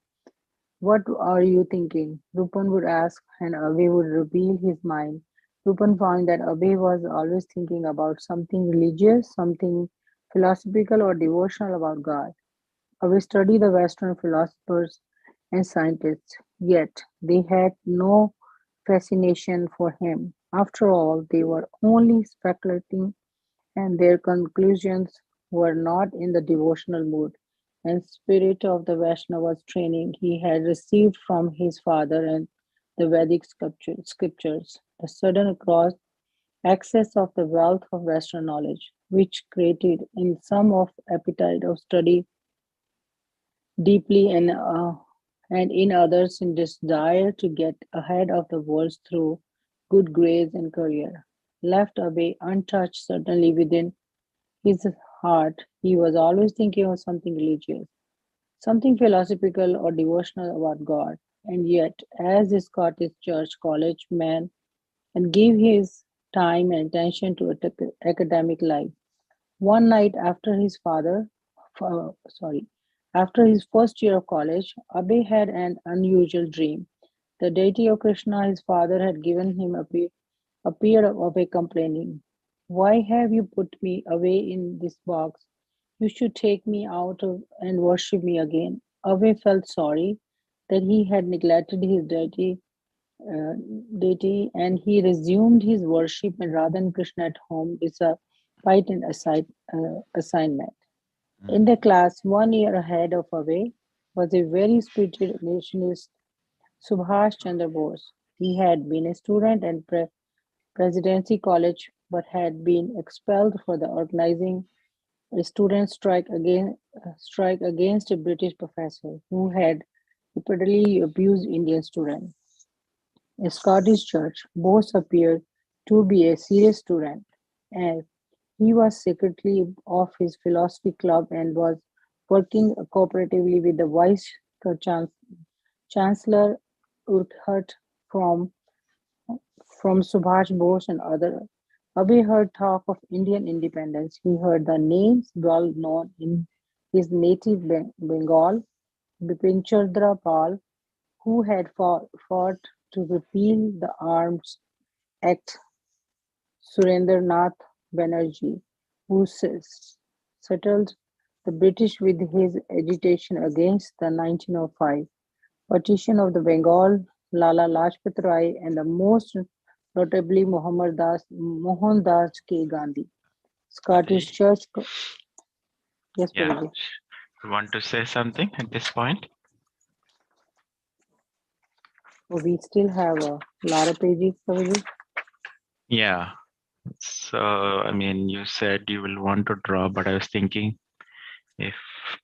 What are you thinking? Rupan would ask, and Abhay would reveal his mind. Rupan found that Abhay was always thinking about something religious, something philosophical or devotional about God. Abhay studied the Western philosophers and scientists, yet they had no fascination for him. After all, they were only speculating and their conclusions were not in the devotional mood and spirit of the Vaishnava's training he had received from his father and the Vedic scriptures. The sudden cross access of the wealth of Western knowledge, which created in some of appetite of study deeply and in others in desire to get ahead of the world through good grades and career. Left away untouched, certainly within his heart, he was always thinking of something religious, something philosophical or devotional about God. And yet, as a Scottish church college man, and gave his time and attention to academic life, One night after his after his first year of college, Abe had an unusual dream. The deity of Krishna, his father, had given him appeared Abe complaining, "Why have you put me away in this box? You should take me out and worship me again." Abe felt sorry that he had neglected his uh, deity, and he resumed his worship in Radha Krishna at home despite an assignment. In the class, 1 year ahead of Abe was a very spirited nationalist, Subhash Chandra Bose. He had been a student at Presidency College but had been expelled for the organizing a student strike against a British professor who had repeatedly abused Indian students. A Scottish church, Bose appeared to be a serious student, and he was secretly of his philosophy club and was working cooperatively with the vice chancellor Urquhart from Subhash Bose and others. Abe heard talk of Indian independence. He heard the names well known in his native Bengal, Bipin Chandra Pal, who had fought to repeal the Arms Act, Surendranath Banerjee, who settled the British with his agitation against the 1905 partition of the Bengal, Lala Lajpat Rai, and the most notably Mohandas K. Gandhi. Scottish
Adi,
Church. Yes,
yeah.
Prabhuji.
You want to say something at this point?
Oh, we still have a lot of pages, Prabhuji.
Yeah. So, I mean, you said you will want to draw, but I was thinking if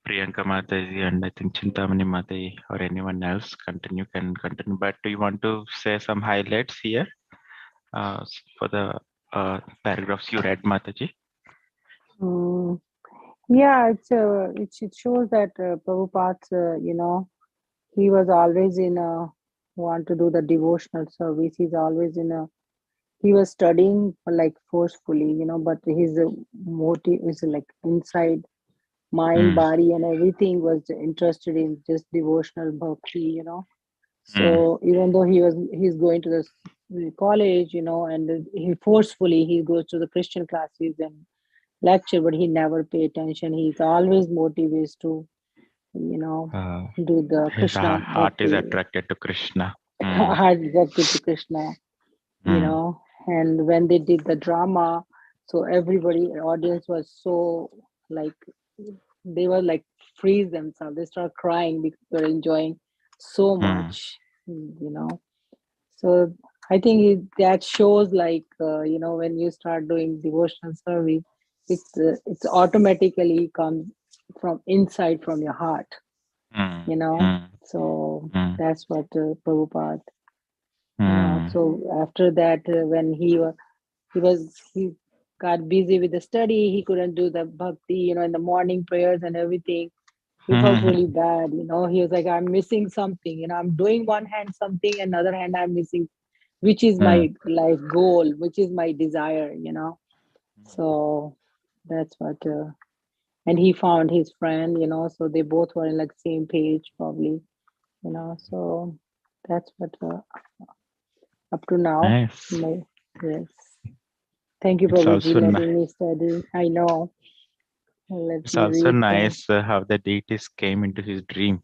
Priyanka Mataji and I think Chintamani Mataji or anyone else can continue. But do you want to say some highlights here for the paragraphs you read, Mataji?
Mm, yeah, it shows that Prabhupada, he was always in a want to do the devotional service. He's always in a he was studying like forcefully, but his motive is like inside mind,
Mm,
body, and everything was interested in just devotional bhakti.
mm,
So even though he's going to the college, and he forcefully he goes to the Christian classes and lecture, but he never pay attention. He's always motivated to, you know,
uh,
do the
his
Krishna
heart is
bhakti,
attracted to Krishna. Mm,
hard bhakti to Krishna,
mm,
and when they did the drama, so everybody audience was so like they were like freeze themselves. They start crying because they're enjoying so
mm,
much, so I think that shows like when you start doing devotional service, it's automatically comes from inside from your heart,
mm,
you know.
mm,
So
mm,
that's what Prabhupada.
mm,
So after that, when he got busy with the study, he couldn't do the bhakti, in the morning prayers and everything. He felt
mm,
really bad, he was like, I'm missing something, I'm doing one hand something, another hand I'm missing, which is
mm,
my life goal, which is my desire. So that's what, and he found his friend, so they both were in like same page probably, so that's what up to now.
nice.
Yes. Thank you,
It's
Prabhuji,
also
letting me study. I know. Let
it's
me
also
read the.
nice how the deities came into his dream.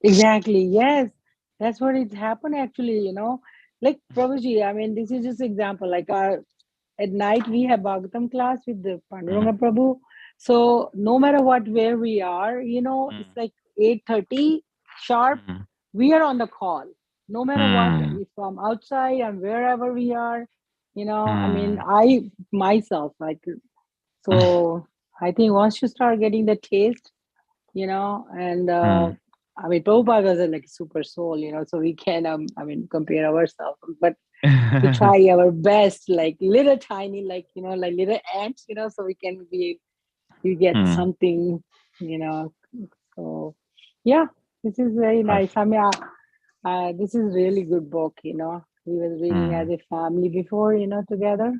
Exactly. Yes. That's what it's happened actually. Like Prabhuji, I mean, this is just example. Like at night we have Bhagavatam class with the
Mm,
Panduranga Prabhu. So no matter what, where we are, it's
mm,
like 8:30 sharp.
mm,
We are on the call. No matter what,
mm,
if I'm outside and wherever we are, I mean,
mm,
I myself, like, so I think once you start getting the taste, and
mm,
I mean, Prabhupada was a like super soul, so we can, I mean, compare ourselves, but we try our best, like little tiny, like, like little ants, so we get
mm,
something, you know. So, yeah, this is very
uh,
nice. I mean, this is really good book, We was reading as
mm,
a family before, together.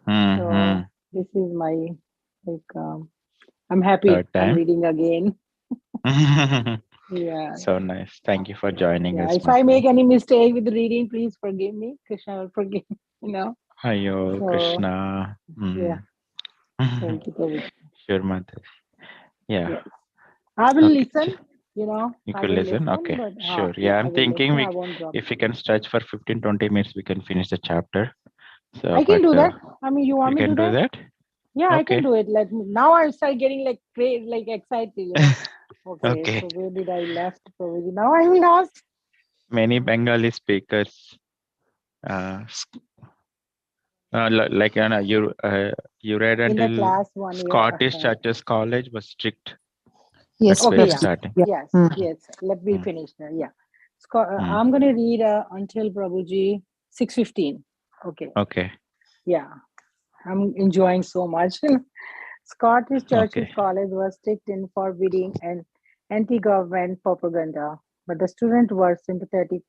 mm,
So
mm.
this is my I'm happy.
Third
I'm
time.
reading again. Yeah.
So nice. Thank you for joining
Yeah.
us.
If I make any mistake with reading, please forgive me. Krishna will forgive me.
Ayo,
So,
Krishna.
yeah. Thank you, Prabhuji.
Sure, Mataji. Yeah.
Yes. I will
Okay.
listen.
You
I
could
will
listen. Okay.
but
Sure.
yeah,
Yeah,
I
I'm
will
thinking
listen. I won't drop.
if we can stretch for 15-20 minutes, we can finish the chapter. So,
I can
but
do that. I mean, you want
you
me to
can
do
do
that?
that?
Yeah, I
Okay.
can do it. Now I start getting excited. Okay,
Okay.
so where did I left? Probably now I'm lost.
Many Bengali speakers, like you read
In the
until
class 1 year
Scottish
ahead.
Churches College was strict.
Yes,
That's where
Okay,
it's
yeah.
starting.
Yes,
Mm.
yes. Let me
Mm.
finish there. Yeah.
Mm.
I'm going to read until Prabhuji 6:15. Okay.
Okay.
Yeah. I'm enjoying so much. Scottish Churches
Okay.
College was strict in forbidding and anti-government propaganda, but the students were sympathetic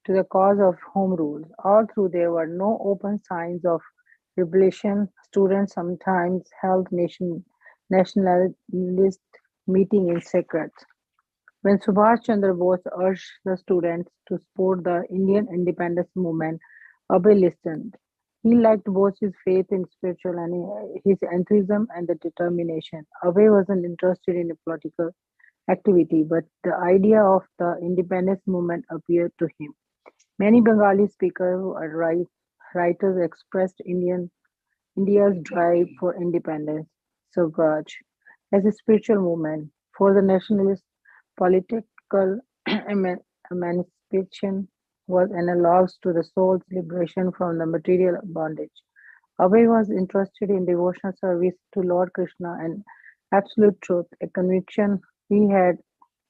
to the cause of home rule. All through there were no open signs of rebellion. Students sometimes held nationalist meeting in secret. When Subhash Chandra Bose urged the students to support the Indian independence movement, Abhay listened. He liked Bose's faith in spiritual and his enthusiasm and the determination. Abhay wasn't interested in a political activity, but the idea of the independence movement appealed to him. Many Bengali speakers or writers expressed India's drive for independence, Swaraj, as a spiritual movement. For the nationalists, political emancipation was analogous to the soul's liberation from the material bondage. Abhay was interested in devotional service to Lord Krishna and absolute truth, a conviction he had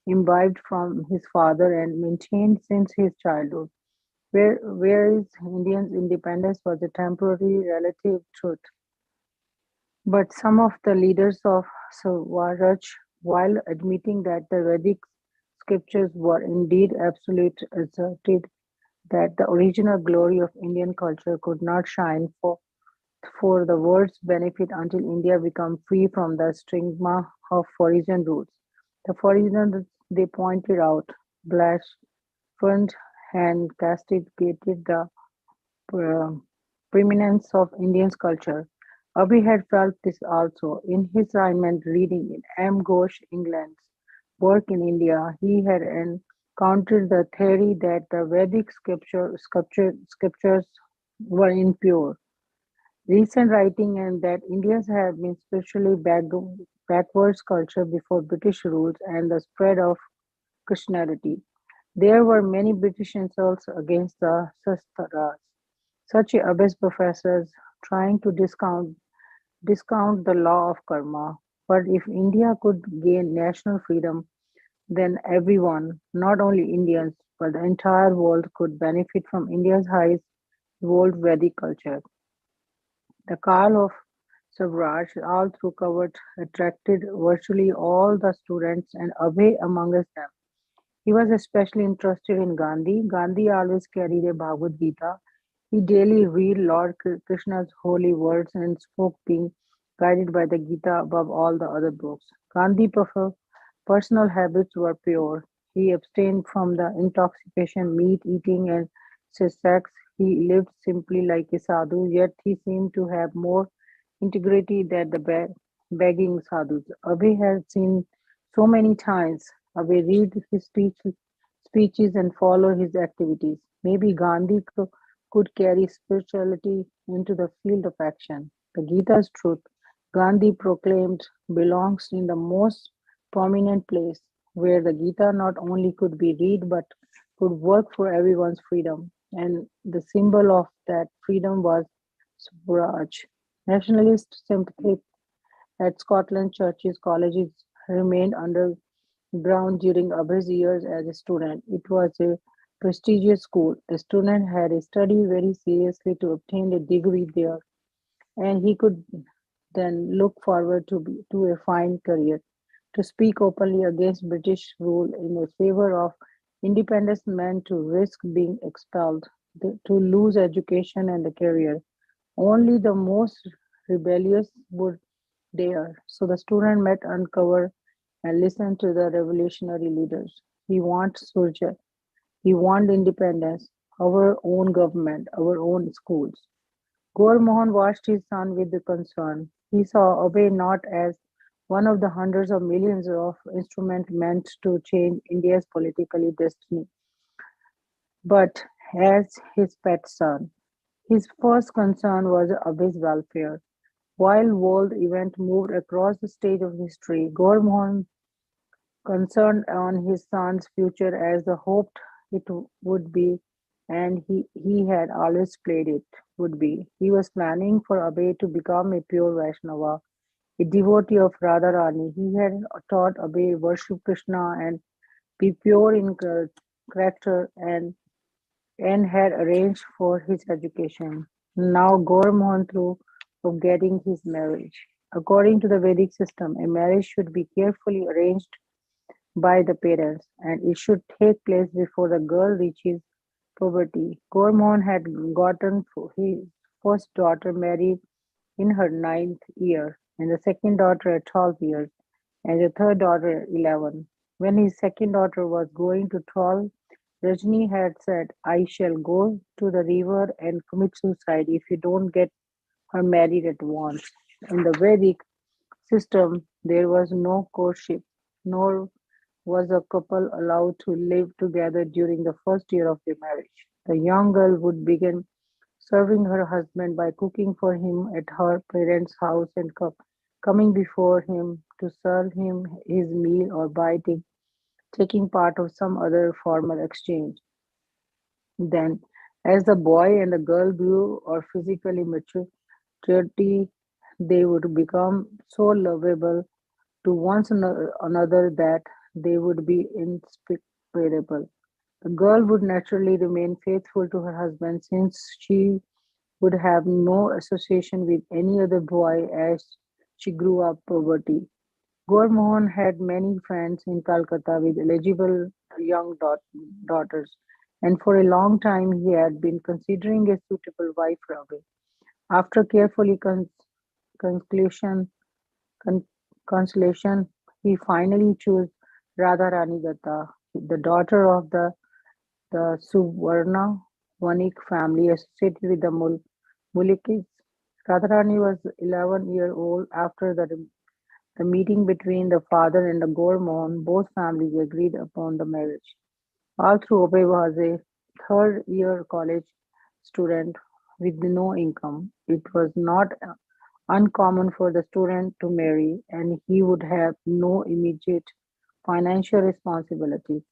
imbibed from his father and maintained since his childhood. Whereas Indians' independence was a temporary relative truth. But some of the leaders of Swaraj, while admitting that the Vedic scriptures were indeed absolute, asserted that the original glory of Indian culture could not shine for the world's benefit until India became free from the stigma of foreign roots. The foreigners, they pointed out, blasphemed and castigated the uh, preeminence of Indian culture. Abhi had felt this also. In his assignment reading in M. Ghosh England's work in India, he had encountered the theory that the Vedic scriptures were impure, recent writing, and that Indians had been spiritually backwards culture before British rules and the spread of Christianity. There were many British insults against the Sastras, such as professors trying to discount the law of karma. But if India could gain national freedom, then everyone, not only Indians, but the entire world could benefit from India's highest evolved Vedic culture. The call of Swaraj all through covered attracted virtually all the students and Abhay amongst them. He was especially interested in Gandhi. Gandhi always carried a Bhagavad Gita. He daily read Lord Krishna's holy words and spoke being guided by the Gita above all the other books. Gandhi's personal habits were pure. He abstained from the intoxication, meat eating, and sex. He lived simply like a sadhu, yet he seemed to have more integrity than the begging sadhus. Abhay had seen so many times. Abhay read his speeches and follow his activities. Maybe Gandhi could carry spirituality into the field of action. The Gita's truth, Gandhi proclaimed, belongs in the most prominent place, where the Gita not only could be read but could work for everyone's freedom. And the symbol of that freedom was Swaraj. Nationalist sympathy at Scotland churches colleges remained underground during Abhi's years as a student. It was a prestigious school. A student had to study very seriously to obtain a degree there, and he could then look forward to a fine career. To speak openly against British rule in a favor of independence meant to risk being expelled, to lose education and the career. Only the most rebellious would there. So the student met, uncovered, and listened to the revolutionary leaders. He wants Surja. He wanted independence, our own government, our own schools. Gaur Mohan watched his son with concern. He saw Abhay not as one of the hundreds of millions of instruments meant to change India's political destiny, but as his pet son. His first concern was Abhay's welfare. While world events moved across the stage of history, Gaur Mohan concerned on his son's future as the hoped it would be, and he had always played it would be. He was planning for Abhay to become a pure Vaishnava, a devotee of Radharani. He had taught Abhay worship Krishna and be pure in character and had arranged for his education. Now Gaur Mohan through of getting his marriage. According to the Vedic system, a marriage should be carefully arranged by the parents, and it should take place before the girl reaches puberty. Gormon had gotten his first daughter married in her ninth year, and the second daughter at 12 years, and the third daughter at 11. When his second daughter was going to 12, Rajni had said, I shall go to the river and commit suicide if you don't get her married at once. In the Vedic system, there was no courtship, nor was a couple allowed to live together during the first year of their marriage. The young girl would begin serving her husband by cooking for him at her parents' house and coming before him to serve him his meal or by taking part of some other formal exchange. Then, as the boy and the girl grew or physically maturity, they would become so lovable to another that they would be inseparable. The girl would naturally remain faithful to her husband since she would have no association with any other boy as she grew up poverty. Gaur Mohan had many friends in Calcutta with eligible young daughters, and for a long time he had been considering a suitable wife for Abhay. After carefully conclusion, con- consolation, he finally chose Radharani Datta, the daughter of the Suvarna Vanik family associated with the Mulikis. Radharani was 11-year-old after the meeting between the father and the Gormon. Both families agreed upon the marriage. All through Obey was a third-year college student with no income. It was not uncommon for the student to marry, and he would have no immediate financial responsibilities.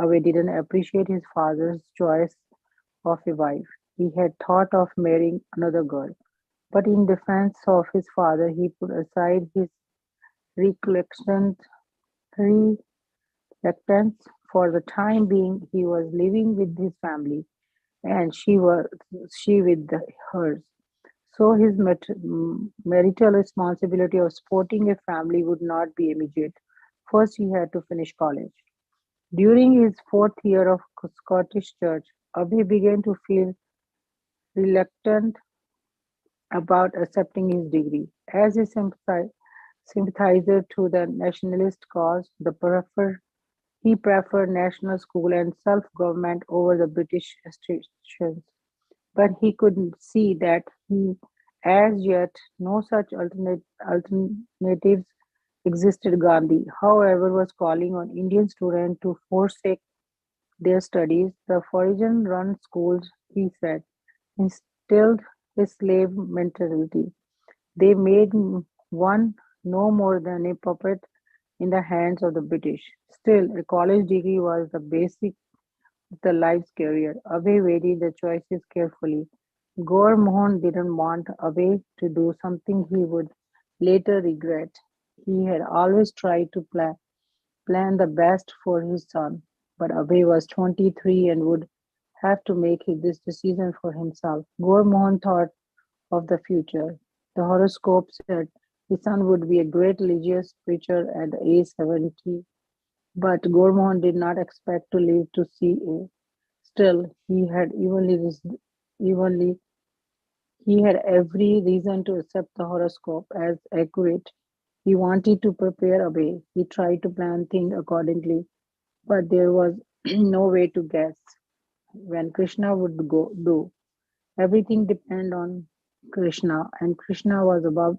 Abe didn't appreciate his father's choice of a wife. He had thought of marrying another girl, but in defense of his father, he put aside his recollections, reluctance. For the time being. He was living with his family, and she with hers. So his marital responsibility of supporting a family would not be immediate. First, he had to finish college. During his fourth year of Scottish Church, Abhi began to feel reluctant about accepting his degree. As a sympathizer to the nationalist cause, he preferred national school and self-government over the British institutions. But he could see that as yet, no such alternatives existed. Gandhi, however, was calling on Indian students to forsake their studies. The foreign-run schools, he said, instilled a slave mentality. They made one no more than a puppet in the hands of the British. Still, a college degree was the basic of the life's career. Abhay weighed the choices carefully. Gaur Mohan didn't want Abhay to do something he would later regret. He had always tried to plan the best for his son, but Abhay was 23 and would have to make this decision for himself. Gaur Mohan thought of the future. The horoscope said his son would be a great religious preacher at the age 70, but Gaur Mohan did not expect to live to see it. Still, evenly He had every reason to accept the horoscope as accurate. He wanted to prepare a way. He tried to plan things accordingly, but there was no way to guess when Krishna would go do. Everything depended on Krishna, and Krishna was above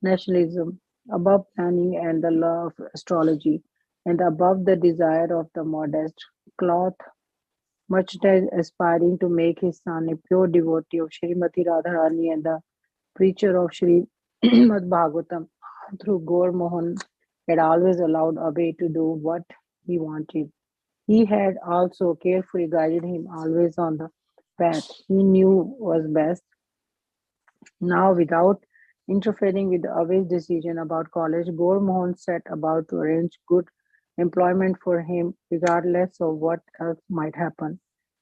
nationalism, above planning and the law of astrology, and above the desire of the modest cloth merchandise aspiring to make his son a pure devotee of Srimati Radharani and the preacher of Srimad Bhagavatam through Gaur Mohan had always allowed Abhay to do what he wanted. He had also carefully guided him always on the path he knew was best. Now, without interfering with Abhay's decision about college, Gaur Mohan set about to arrange good employment for him regardless of what else might happen.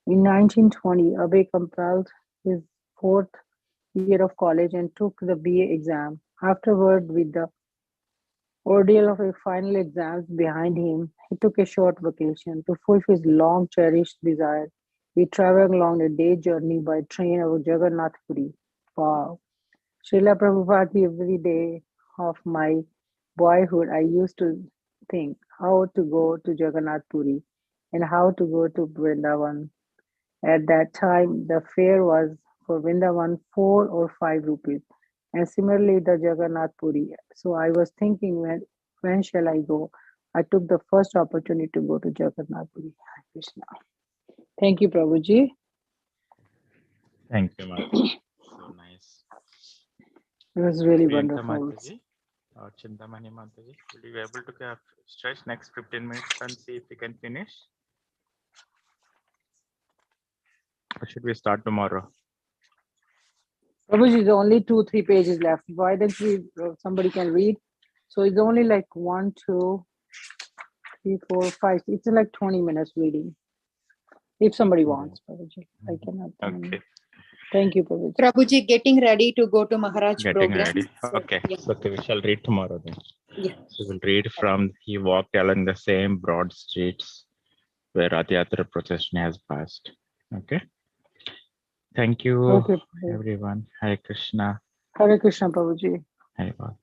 In 1920, Abhay completed his fourth year of college and took the BA exam. Afterward, with the ordeal of his final exams behind him, he took a short vacation to fulfill his long cherished desire. He traveled along a day journey by train of Jagannath Puri. Wow. Srila Prabhupada, every day of my boyhood, I used to think how to go to Jagannath Puri and how to go to Vrindavan. At that time, the fare was for Vrindavan 4 or 5 rupees, and similarly the Jagannath Puri. So I was thinking, when shall I go? I took the first opportunity to go to Jagannath Puri. Hare Krishna. Thank you, Prabhuji.
Thank you, Mataji. So nice.
It was really
Priyanka
wonderful.
Mataji or Chintamani Mataji, will you be able to stretch next 15 minutes and see if we can finish? Or should we start tomorrow?
Prabhuji, there's only 2-3 pages left. Why don't we, somebody can read? So it's only like 1, 2, 3, 4, 5. It's like 20 minutes reading. If somebody wants, Prabhuji. I cannot.
Okay.
Thank you, Prabhuji.
Prabhuji getting ready to go to Maharaj
Getting
program.
ready.
So,
Okay.
yeah.
So we shall read tomorrow then.
Yeah.
So we'll read from he walked along the same broad streets where Rathayatra procession has passed. Okay. Thank you,
Okay, Prabhuji.
everyone. Hare Krishna.
Hare Krishna, Prabhuji.
Hare Krishna.